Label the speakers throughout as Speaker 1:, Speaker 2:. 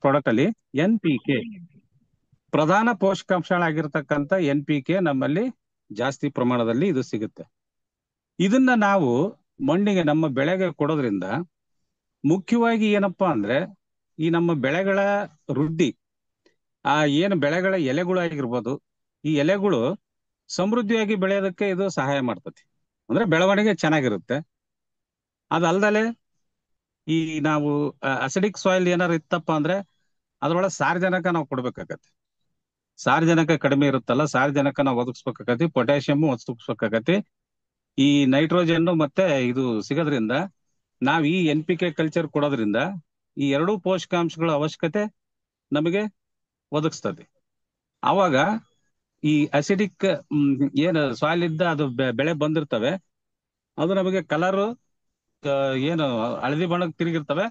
Speaker 1: Product ಅಲ್ಲಿ NPK ಪ್ರಧಾನ ಪೋಷಕಾಂಶಗಳಾಗಿರ್ತಕ್ಕಂಥ NPK ನಮ್ಮಲ್ಲಿ ಜಾಸ್ತಿ ಪ್ರಮಾಣದಲ್ಲಿ ಇದು ಸಿಗುತ್ತೆ. ಇದನ್ನ ನಾವು ಮಣ್ಣಿಗೆ ನಮ್ಮ ಬೆಳೆಗೆ ಕೊಡೋದ್ರಿಂದ ಮುಖ್ಯವಾಗಿ ಏನಪ್ಪಾ ಅಂದ್ರೆ ಈ ನಮ್ಮ ಬೆಳೆಗಳ ವೃದ್ಧಿ, ಏನು ಬೆಳೆಗಳ ಎಲೆಗಳು ಆಗಿರ್ಬೋದು, ಈ ಎಲೆಗಳು ಸಮೃದ್ಧಿಯಾಗಿ ಬೆಳೆಯೋದಕ್ಕೆ ಇದು ಸಹಾಯ ಮಾಡ್ತತಿ. ಅಂದ್ರೆ ಬೆಳವಣಿಗೆ ಚೆನ್ನಾಗಿರುತ್ತೆ. ಅದಲ್ದಲೆ ಈ ನಾವು ಅಸಿಡಿಕ್ ಸಾಯಿಲ್ ಏನಾರು ಇತ್ತಪ್ಪ ಅಂದ್ರೆ ಅದ್ರೊಳಗೆ ಸಾರಜನಕ ನಾವು ಕೊಡ್ಬೇಕಾಗತ್ತೆ. ಸಾರಜನಕ ಕಡಿಮೆ ಇರುತ್ತಲ್ಲ, ಸಾರಜನಕ ನಾವು ಒದಗಿಸ್ಬೇಕಾಗತಿ, ಪೊಟ್ಯಾಷಿಯಂ ಒದಗಿಸ್ಬೇಕಾಗತಿ. ಈ ನೈಟ್ರೋಜನ್ ಮತ್ತೆ ಇದು ಸಿಗೋದ್ರಿಂದ ನಾವು ಈ NPK ಕಲ್ಚರ್ ಕೊಡೋದ್ರಿಂದ ಈ ಎರಡೂ ಪೋಷಕಾಂಶಗಳ ಅವಶ್ಯಕತೆ ನಮಗೆ ಒದಗಿಸ್ತದೆ. ಆವಾಗ ಈ ಅಸಿಡಿಕ್ ಏನು ಸಾಯಿಲ್ ಇದ್ದ ಅದು ಬೆಳೆ ಬಂದಿರ್ತವೆ, ಅದು ನಮಗೆ ಕಲರ್ ಏನು ಹಳದಿ ಬಣ್ಣಕ್ಕೆ ತಿರುಗಿರ್ತವೆ,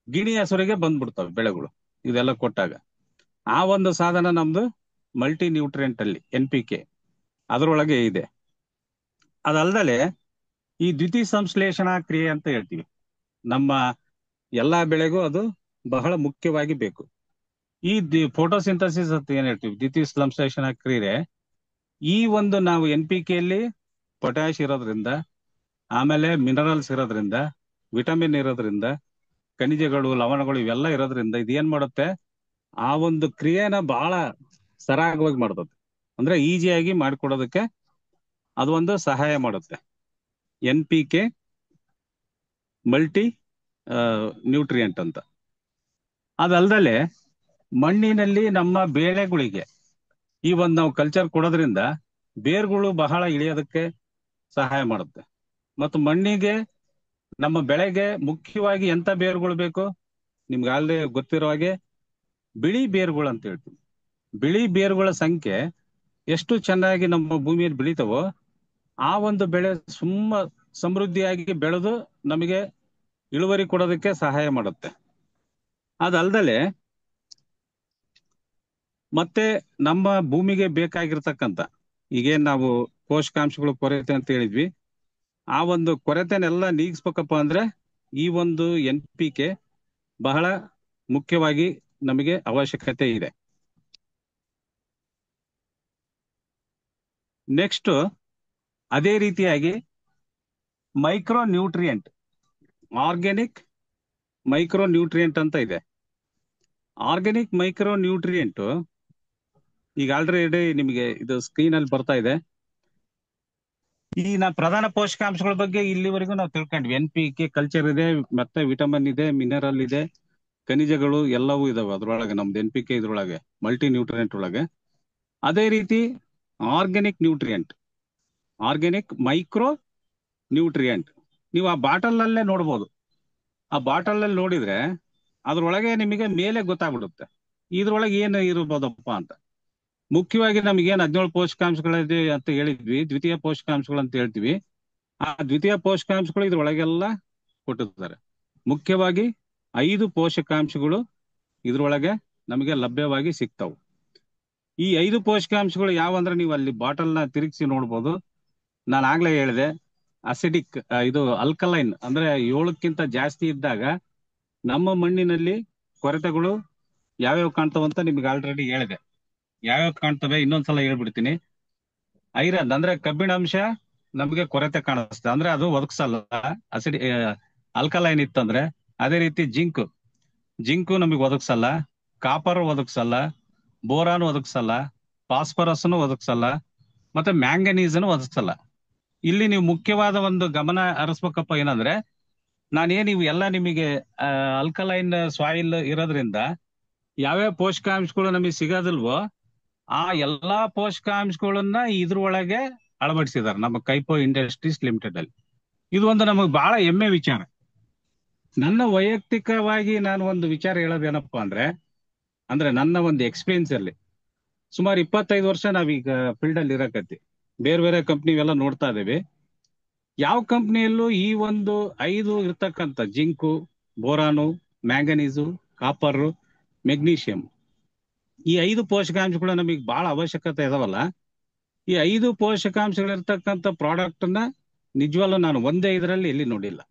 Speaker 1: ಗಿಣಿ ಹಸುರಿಗೆ ಬಂದ್ಬಿಡ್ತವೆ ಬೆಳೆಗಳು ಇದೆಲ್ಲ ಕೊಟ್ಟಾಗ. ಆ ಒಂದು ಸಾಧನ ನಮ್ದು ಮಲ್ಟಿ ನ್ಯೂಟ್ರಿಯೆಂಟ್ ಅಲ್ಲಿ NPK ಅದರೊಳಗೆ ಇದೆ. ಅದಲ್ದಲೆ ಈ ದ್ವಿತೀಯ ಸಂಶ್ಲೇಷಣಾ ಕ್ರಿಯೆ ಅಂತ ಹೇಳ್ತೀವಿ, ನಮ್ಮ ಎಲ್ಲಾ ಬೆಳೆಗೂ ಅದು ಬಹಳ ಮುಖ್ಯವಾಗಿ ಬೇಕು. ಈ ಫೋಟೋಸಿಂಥಸಿಸ್ ಅಂತ ಏನ್ ಹೇಳ್ತೀವಿ, ದ್ವಿತೀಯ ಸಂಶ್ಲೇಷಣಾ ಕ್ರಿಯೆ, ಈ ಒಂದು ನಾವು NPK ಅಲ್ಲಿ ಪೊಟ್ಯಾಶ್ ಇರೋದ್ರಿಂದ, ಆಮೇಲೆ ಮಿನರಲ್ಸ್ ಇರೋದ್ರಿಂದ, ವಿಟಮಿನ್ ಇರೋದ್ರಿಂದ, ಖನಿಜಗಳು, ಲವಣಗಳು ಇವೆಲ್ಲ ಇರೋದ್ರಿಂದ ಇದೇನ್ ಮಾಡುತ್ತೆ, ಆ ಒಂದು ಕ್ರಿಯೆನ ಬಹಳ ಸರಾಗವಾಗಿ ಮಾಡ್ತದೆ. ಅಂದ್ರೆ ಈಸಿಯಾಗಿ ಮಾಡಿಕೊಡೋದಕ್ಕೆ ಅದು ಒಂದು ಸಹಾಯ ಮಾಡುತ್ತೆ. NPK ಮಲ್ಟಿ ನ್ಯೂಟ್ರಿಯೆಂಟ್ ಅಂತ. ಅದಲ್ದಲೆ ಮಣ್ಣಿನಲ್ಲಿ ನಮ್ಮ ಬೆಳೆಗಳಿಗೆ ಈ ಒಂದು ನಾವು ಕಲ್ಚರ್ ಕೊಡೋದ್ರಿಂದ ಬೇರ್ಗಳು ಬಹಳ ಇಳಿಯೋದಕ್ಕೆ ಸಹಾಯ ಮಾಡುತ್ತೆ. ಮತ್ತು ಮಣ್ಣಿಗೆ, ನಮ್ಮ ಬೆಳೆಗೆ ಮುಖ್ಯವಾಗಿ ಎಂತ ಬೇರುಗಳು ಬೇಕು, ನಿಮ್ಗೆ ಆಲ್ರೆಡಿ ಗೊತ್ತಿರೋ ಹಾಗೆ ಬಿಳಿ ಬೇರುಗಳು ಅಂತ ಹೇಳ್ತೀವಿ. ಬಿಳಿ ಬೇರುಗಳ ಸಂಖ್ಯೆ ಎಷ್ಟು ಚೆನ್ನಾಗಿ ನಮ್ಮ ಭೂಮಿಯಲ್ಲಿ ಬೆಳಿತಾವೋ ಆ ಒಂದು ಬೆಳೆ ಸಮೃದ್ಧಿಯಾಗಿ ಬೆಳೆದು ನಮಗೆ ಇಳುವರಿ ಕೊಡೋದಕ್ಕೆ ಸಹಾಯ ಮಾಡುತ್ತೆ. ಅದಲ್ದಲೆ ಮತ್ತೆ ನಮ್ಮ ಭೂಮಿಗೆ ಬೇಕಾಗಿರ್ತಕ್ಕಂಥ ಈಗೇನ್ ನಾವು ಪೋಷಕಾಂಶಗಳು ಕೊರತೆ ಅಂತ ಹೇಳಿದ್ವಿ, ಆ ಒಂದು ಕೊರತೆನೆಲ್ಲ ನೀಗಿಸ್ಬೇಕಪ್ಪ ಅಂದ್ರೆ ಈ ಒಂದು NPK ಬಹಳ ಮುಖ್ಯವಾಗಿ ನಮಗೆ ಅವಶ್ಯಕತೆ ಇದೆ. ನೆಕ್ಸ್ಟ್ ಅದೇ ರೀತಿಯಾಗಿ micro nutrient, organic micro nutrient ಅಂತ ಇದೆ. ಆರ್ಗ್ಯಾನಿಕ್ ಮೈಕ್ರೋ ನ್ಯೂಟ್ರಿಯೆಂಟ್ ಈಗ ಆಲ್ರೆಡಿ ನಿಮಗೆ ಇದು ಸ್ಕ್ರೀನ್ ಅಲ್ಲಿ ಬರ್ತಾ ಇದೆ. ಈ ಪ್ರಧಾನ ಪೋಷಕಾಂಶಗಳ ಬಗ್ಗೆ ಇಲ್ಲಿವರೆಗೂ ನಾವು ತಿಳ್ಕೊಂಡ್ವಿ. NPK ಕಲ್ಚರ್ ಇದೆ, ಮತ್ತೆ ವಿಟಮಿನ್ ಇದೆ, ಮಿನರಲ್ ಇದೆ, ಖನಿಜಗಳು ಎಲ್ಲವೂ ಇದಾವೆ ಅದ್ರೊಳಗೆ, ನಮ್ದು NPK ಇದ್ರೊಳಗೆ ಮಲ್ಟಿ ನ್ಯೂಟ್ರಿಯೆಂಟ್ ಒಳಗೆ. ಅದೇ ರೀತಿ organic nutrient, organic micro nutrient ನೀವು ಆ ಬಾಟಲ್ ಅಲ್ಲೇ ನೋಡ್ಬೋದು. ಆ ಬಾಟಲ್ ಅಲ್ಲಿ ನೋಡಿದ್ರೆ ಅದ್ರೊಳಗೆ ನಿಮಗೆ ಮೇಲೆ ಗೊತ್ತಾಗ್ಬಿಡುತ್ತೆ ಇದ್ರೊಳಗೆ ಏನು ಇರ್ಬೋದಪ್ಪ ಅಂತ. ಮುಖ್ಯವಾಗಿ ನಮಗೇನು 17 ಪೋಷಕಾಂಶಗಳಿದೆ ಅಂತ ಹೇಳಿದ್ವಿ, ದ್ವಿತೀಯ ಪೋಷಕಾಂಶಗಳು ಅಂತ ಹೇಳ್ತೀವಿ. ಆ ದ್ವಿತೀಯ ಪೋಷಕಾಂಶಗಳು ಇದ್ರೊಳಗೆಲ್ಲ ಕೊಟ್ಟಿರ್ತಾರೆ. ಮುಖ್ಯವಾಗಿ 5 ಪೋಷಕಾಂಶಗಳು ಇದ್ರೊಳಗೆ ನಮಗೆ ಲಭ್ಯವಾಗಿ ಸಿಗ್ತಾವು. ಈ 5 ಪೋಷಕಾಂಶಗಳು ಯಾವಂದ್ರೆ ನೀವು ಅಲ್ಲಿ ಬಾಟಲ್ನ ತಿರುಗಿಸಿ ನೋಡ್ಬೋದು. ನಾನು ಆಗ್ಲೇ ಹೇಳಿದೆ, ಅಸಿಡಿಕ್ ಇದು ಅಲ್ಕಲೈನ್ ಅಂದ್ರೆ 7ಕ್ಕಿಂತ ಜಾಸ್ತಿ ಇದ್ದಾಗ ನಮ್ಮ ಮಣ್ಣಿನಲ್ಲಿ ಕೊರತೆಗಳು ಯಾವ್ಯಾವ ಕಾಣ್ತಾವಂತ ನಿಮ್ಗೆ ಆಲ್ರೆಡಿ ಹೇಳಿದೆ. ಯಾವ್ಯಾವ ಕಾಣ್ತವೆ ಇನ್ನೊಂದ್ಸಲ ಹೇಳ್ಬಿಡ್ತೀನಿ. ಐರನ್ ಅಂದ್ರೆ ಕಬ್ಬಿಣಾಂಶ ನಮಗೆ ಕೊರತೆ ಕಾಣಿಸ್ತದೆ, ಅಂದ್ರೆ ಅದು ಒದಗಿಸಲ್ಲ ಅಲ್ಕಲೈನ್ ಇತ್ತಂದ್ರೆ. ಅದೇ ರೀತಿ ಜಿಂಕು ನಮಗೆ ಒದಗಿಸಲ್ಲ, ಕಾಪರ್ ಒದಗಿಸಲ್ಲ, ಬೋರಾನ್ ಒದಗಿಸಲ್ಲ, ಫಾಸ್ಫರಸ್ನು ಒದಗಿಸಲ್ಲ, ಮತ್ತೆ ಮ್ಯಾಂಗನೀಸ್ನು ಒದಗಿಸಲ್ಲ. ಇಲ್ಲಿ ನೀವು ಮುಖ್ಯವಾದ ಒಂದು ಗಮನ ಹರಿಸ್ಬೇಕಪ್ಪ ಏನಂದ್ರೆ, ನಾನೇನ್ ಇವು ಎಲ್ಲ ನಿಮಗೆ ಅಲ್ಕಲೈನ್ ಸಾಯಿಲ್ ಇರೋದ್ರಿಂದ ಯಾವ್ಯಾವ ಪೋಷಕಾಂಶಗಳು ನಮಗೆ ಸಿಗೋದಿಲ್ವೋ ಆ ಎಲ್ಲಾ ಪೋಷಕಾಂಶಗಳನ್ನ ಇದ್ರೊಳಗೆ ಅಳವಡಿಸಿದ್ದಾರೆ ನಮ್ಮ ಕೈಪೋ ಇಂಡಸ್ಟ್ರೀಸ್ ಲಿಮಿಟೆಡ್ ಅಲ್ಲಿ. ಇದು ಒಂದು ನಮಗೆ ಬಹಳ ಹೆಮ್ಮೆ ವಿಚಾರ. ನನ್ನ ವೈಯಕ್ತಿಕವಾಗಿ ನಾನು ಒಂದು ವಿಚಾರ ಹೇಳೋದೇನಪ್ಪಾ ಅಂದ್ರೆ ನನ್ನ ಒಂದು ಎಕ್ಸ್ಪೀರಿಯನ್ಸ್ ಅಲ್ಲಿ ಸುಮಾರು 25 ವರ್ಷ ನಾವೀಗ ಫೀಲ್ಡ್ ಅಲ್ಲಿ ಇರಕತ್ತಿ, ಬೇರೆ ಬೇರೆ ಕಂಪ್ನಿ ಎಲ್ಲ ನೋಡ್ತಾ ಇದೇವಿ. ಯಾವ ಕಂಪ್ನಿಯಲ್ಲೂ ಈ ಒಂದು 5 ಇರ್ತಕ್ಕಂಥ zinc, boron, manganese, copper, magnesium, ಈ 5 ಪೋಷಕಾಂಶಗಳು ನಮಗೆ ಬಹಳ ಅವಶ್ಯಕತೆ ಇದಾವಲ್ಲ, ಈ 5 ಪೋಷಕಾಂಶಗಳಿರ್ತಕ್ಕಂಥ ಪ್ರಾಡಕ್ಟ್ ನ ನಿಜವಲ್ಲೂ ನಾನು ಒಂದೇ ಇದರಲ್ಲಿ ಎಲ್ಲಿ ನೋಡಿಲ್ಲ.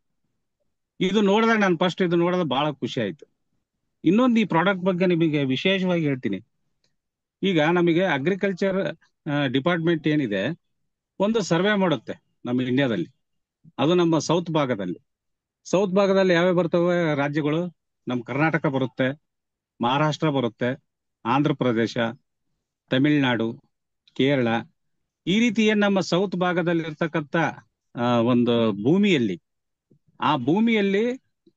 Speaker 1: ಇದು ನೋಡಿದಾಗ ನಾನು ಫಸ್ಟ್ ಇದು ನೋಡಿದ್ರೆ ಬಹಳ ಖುಷಿ ಆಯ್ತು. ಇನ್ನೊಂದು ಈ ಪ್ರಾಡಕ್ಟ್ ಬಗ್ಗೆ ನಿಮಗೆ ವಿಶೇಷವಾಗಿ ಹೇಳ್ತೀನಿ. ಈಗ ನಮಗೆ ಅಗ್ರಿಕಲ್ಚರ್ ಡಿಪಾರ್ಟ್ಮೆಂಟ್ ಏನಿದೆ, ಒಂದು ಸರ್ವೆ ಮಾಡುತ್ತೆ ನಮ್ಮ ಇಂಡಿಯಾದಲ್ಲಿ. ಅದು ನಮ್ಮ ಸೌತ್ ಭಾಗದಲ್ಲಿ ಯಾವ್ಯಾವ ಬರ್ತವೆ ರಾಜ್ಯಗಳು? ನಮ್ಮ ಕರ್ನಾಟಕ ಬರುತ್ತೆ, ಮಹಾರಾಷ್ಟ್ರ ಬರುತ್ತೆ, ಆಂಧ್ರ ಪ್ರದೇಶ, ತಮಿಳ್ನಾಡು, ಕೇರಳ. ಈ ರೀತಿ ಏನ್ ನಮ್ಮ ಸೌತ್ ಭಾಗದಲ್ಲಿ ಇರ್ತಕ್ಕಂಥ ಒಂದು ಭೂಮಿಯಲ್ಲಿ, ಆ ಭೂಮಿಯಲ್ಲಿ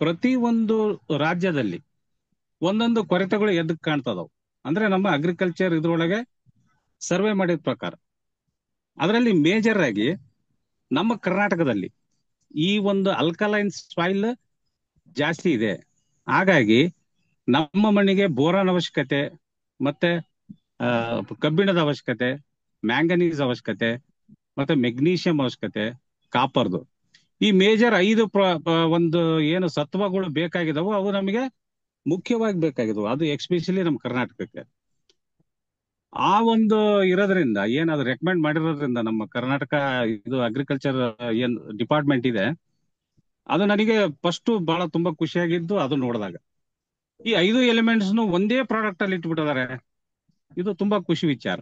Speaker 1: ಪ್ರತಿ ಒಂದು ರಾಜ್ಯದಲ್ಲಿ ಒಂದೊಂದು ಕೊರತೆಗಳು ಎದ್ದಕ್ ಕಾಣ್ತದವು. ಅಂದ್ರೆ ನಮ್ಮ ಅಗ್ರಿಕಲ್ಚರ್ ಇದ್ರೊಳಗೆ ಸರ್ವೆ ಮಾಡಿದ ಪ್ರಕಾರ, ಅದರಲ್ಲಿ ಮೇಜರ್ ಆಗಿ ನಮ್ಮ ಕರ್ನಾಟಕದಲ್ಲಿ ಈ ಒಂದು ಅಲ್ಕಲೈನ್ ಸಾಯಿಲ್ ಜಾಸ್ತಿ ಇದೆ. ಹಾಗಾಗಿ ನಮ್ಮ ಮಣ್ಣಿಗೆ ಬೋರಾನ್ ಅವಶ್ಯಕತೆ, ಮತ್ತೆ ಕಬ್ಬಿಣದ ಅವಶ್ಯಕತೆ, ಮ್ಯಾಂಗನೀಸ್ ಅವಶ್ಯಕತೆ, ಮತ್ತೆ ಮೆಗ್ನೀಷಿಯಂ ಅವಶ್ಯಕತೆ, ಕಾಪರ್ದು, ಈ ಮೇಜರ್ 5 ಒಂದು ಏನು ಸತ್ವಗಳು ಬೇಕಾಗಿದಾವೋ ಅವು ನಮಗೆ ಮುಖ್ಯವಾಗಿ ಬೇಕಾಗಿದ್ವು, ಅದು ಎಕ್ಸ್ಪೆಷಲಿ ನಮ್ಮ ಕರ್ನಾಟಕಕ್ಕೆ. ಆ ಒಂದು ಇರೋದ್ರಿಂದ ಏನಾದ್ರು ರೆಕಮೆಂಡ್ ಮಾಡಿರೋದ್ರಿಂದ ನಮ್ಮ ಕರ್ನಾಟಕ ಇದು ಅಗ್ರಿಕಲ್ಚರ್ ಏನ್ ಡಿಪಾರ್ಟ್ಮೆಂಟ್ ಇದೆ, ಅದು ನನಗೆ ಫಸ್ಟ್ ಬಹಳ ತುಂಬಾ ಖುಷಿಯಾಗಿದ್ದು ಅದು ನೋಡಿದಾಗ. ಈ 5 ಎಲಿಮೆಂಟ್ಸ್ ಒಂದೇ ಪ್ರಾಡಕ್ಟ್ ಅಲ್ಲಿ ಇಟ್ಬಿಟ್ಟಿದ್ದಾರೆ, ಇದು ತುಂಬಾ ಖುಷಿ ವಿಚಾರ.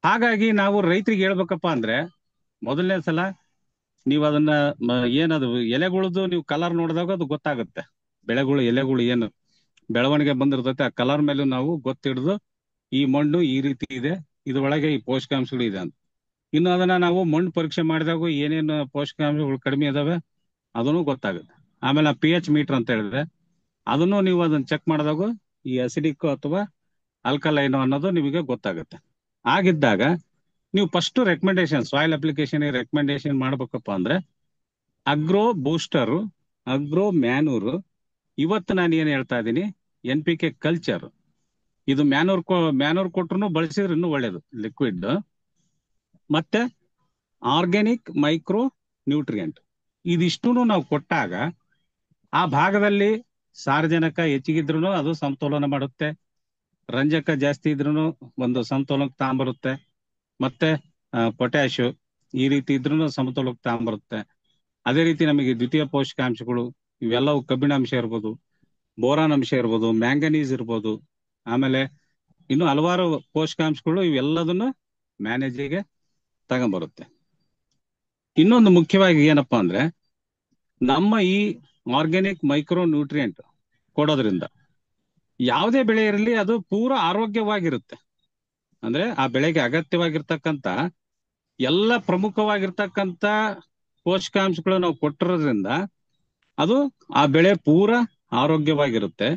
Speaker 1: ಹಾಗಾಗಿ ನಾವು ರೈತರಿಗೆ ಹೇಳ್ಬೇಕಪ್ಪ ಅಂದ್ರೆ, ಮೊದಲನೇ ಸಲ ನೀವು ಅದನ್ನ ಏನದು ಎಲೆಗಳದ್ದು ನೀವು ಕಲರ್ ನೋಡಿದಾಗ ಅದು ಗೊತ್ತಾಗುತ್ತೆ. ಬೆಳೆಗಳು ಎಲೆಗಳು ಏನು ಬೆಳವಣಿಗೆ ಬಂದಿರ್ತೈತೆ ಆ ಕಲರ್ ಮೇಲೂ ನಾವು ಗೊತ್ತಿಡ್ದು ಈ ಮಣ್ಣು ಈ ರೀತಿ ಇದೆ, ಇದ್ರೊಳಗೆ ಈ ಪೋಷಕಾಂಶಗಳು ಇದೆ ಅಂತ. ಇನ್ನು ಅದನ್ನ ನಾವು ಮಣ್ಣು ಪರೀಕ್ಷೆ ಮಾಡಿದಾಗ ಏನೇನು ಪೋಷಕಾಂಶಗಳು ಕಡಿಮೆ ಇದಾವೆ ಅದನ್ನು ಗೊತ್ತಾಗುತ್ತೆ. ಆಮೇಲೆ ಪಿ ಎಚ್ ಮೀಟರ್ ಅಂತ ಹೇಳಿದ್ರೆ ಅದನ್ನು ನೀವು ಅದನ್ನ ಚೆಕ್ ಮಾಡಿದಾಗ ಈ ಅಸಿಡಿಕ್ ಅಥವಾ ಆಲ್ಕಲೈನ್ ಅನ್ನೋದು ನಿಮಗೆ ಗೊತ್ತಾಗುತ್ತೆ. ಆಗಿದ್ದಾಗ ನೀವು first recommendation soil application recommendation ಮಾಡ್ಬೇಕಪ್ಪ ಅಂದ್ರೆ ಅಗ್ರೋ ಬೂಸ್ಟರ್, ಅಗ್ರೋ ಮ್ಯಾನೂರ್, ಇವತ್ತು ನಾನು ಏನ್ ಹೇಳ್ತಾ ಇದ್ದೀನಿ NPK ಕಲ್ಚರ್, ಇದು ಮ್ಯಾನೂರ್ ಕೊಟ್ರು ಬಳಸಿದ್ರೆ ಇನ್ನೂ ಒಳ್ಳೇದು ಲಿಕ್ವಿಡ್, ಮತ್ತೆ ಆರ್ಗ್ಯಾನಿಕ್ ಮೈಕ್ರೋ ನ್ಯೂಟ್ರಿಯೆಂಟ್. ಇದಿಷ್ಟು ನಾವು ಕೊಟ್ಟಾಗ ಆ ಭಾಗದಲ್ಲಿ ಸಾರಜನಕ ಹೆಚ್ಚಿಗಿದ್ರು ಅದು ಸಮತೋಲನ ಮಾಡುತ್ತೆ, ರಂಜಕ ಜಾಸ್ತಿ ಇದ್ರೂ ಒಂದು ಸಮತೋಲನಕ್ಕೆ ತಗೊಂಬರುತ್ತೆ, ಮತ್ತೆ ಪೊಟ್ಯಾಶು ಈ ರೀತಿ ಇದ್ರೂ ಸಮತೋಲನಕ್ಕೆ ತಗೊಂಬರುತ್ತೆ. ಅದೇ ರೀತಿ ನಮಗೆ ದ್ವಿತೀಯ ಪೋಷಕಾಂಶಗಳು ಇವೆಲ್ಲವೂ ಕಬ್ಬಿಣಾಂಶ ಇರ್ಬೋದು, ಬೋರಾನ್ ಅಂಶ ಇರ್ಬೋದು, ಮ್ಯಾಂಗನೀಸ್ ಇರ್ಬೋದು, ಆಮೇಲೆ ಇನ್ನು ಹಲವಾರು ಪೋಷಕಾಂಶಗಳು ಇವೆಲ್ಲದನ್ನು ಮ್ಯಾನೇಜಿಗೆ ತಗೊಂಬರುತ್ತೆ. ಇನ್ನೊಂದು ಮುಖ್ಯವಾಗಿ ಏನಪ್ಪಾ ಅಂದ್ರೆ, ನಮ್ಮ ಈ ಆರ್ಗ್ಯಾನಿಕ್ ಮೈಕ್ರೋ ನ್ಯೂಟ್ರಿಯೆಂಟ್ ಕೊಡೋದ್ರಿಂದ ಯಾವುದೇ ಬೆಳೆ ಇರಲಿ ಅದು ಪೂರ ಆರೋಗ್ಯವಾಗಿರುತ್ತೆ. ಅಂದ್ರೆ ಆ ಬೆಳೆಗೆ ಅಗತ್ಯವಾಗಿರ್ತಕ್ಕಂಥ ಎಲ್ಲ ಪ್ರಮುಖವಾಗಿರ್ತಕ್ಕಂಥ ಪೋಷಕಾಂಶಗಳು ನಾವು ಕೊಟ್ಟಿರೋದ್ರಿಂದ ಅದು ಆ ಬೆಳೆ ಪೂರ ಆರೋಗ್ಯವಾಗಿರುತ್ತೆ.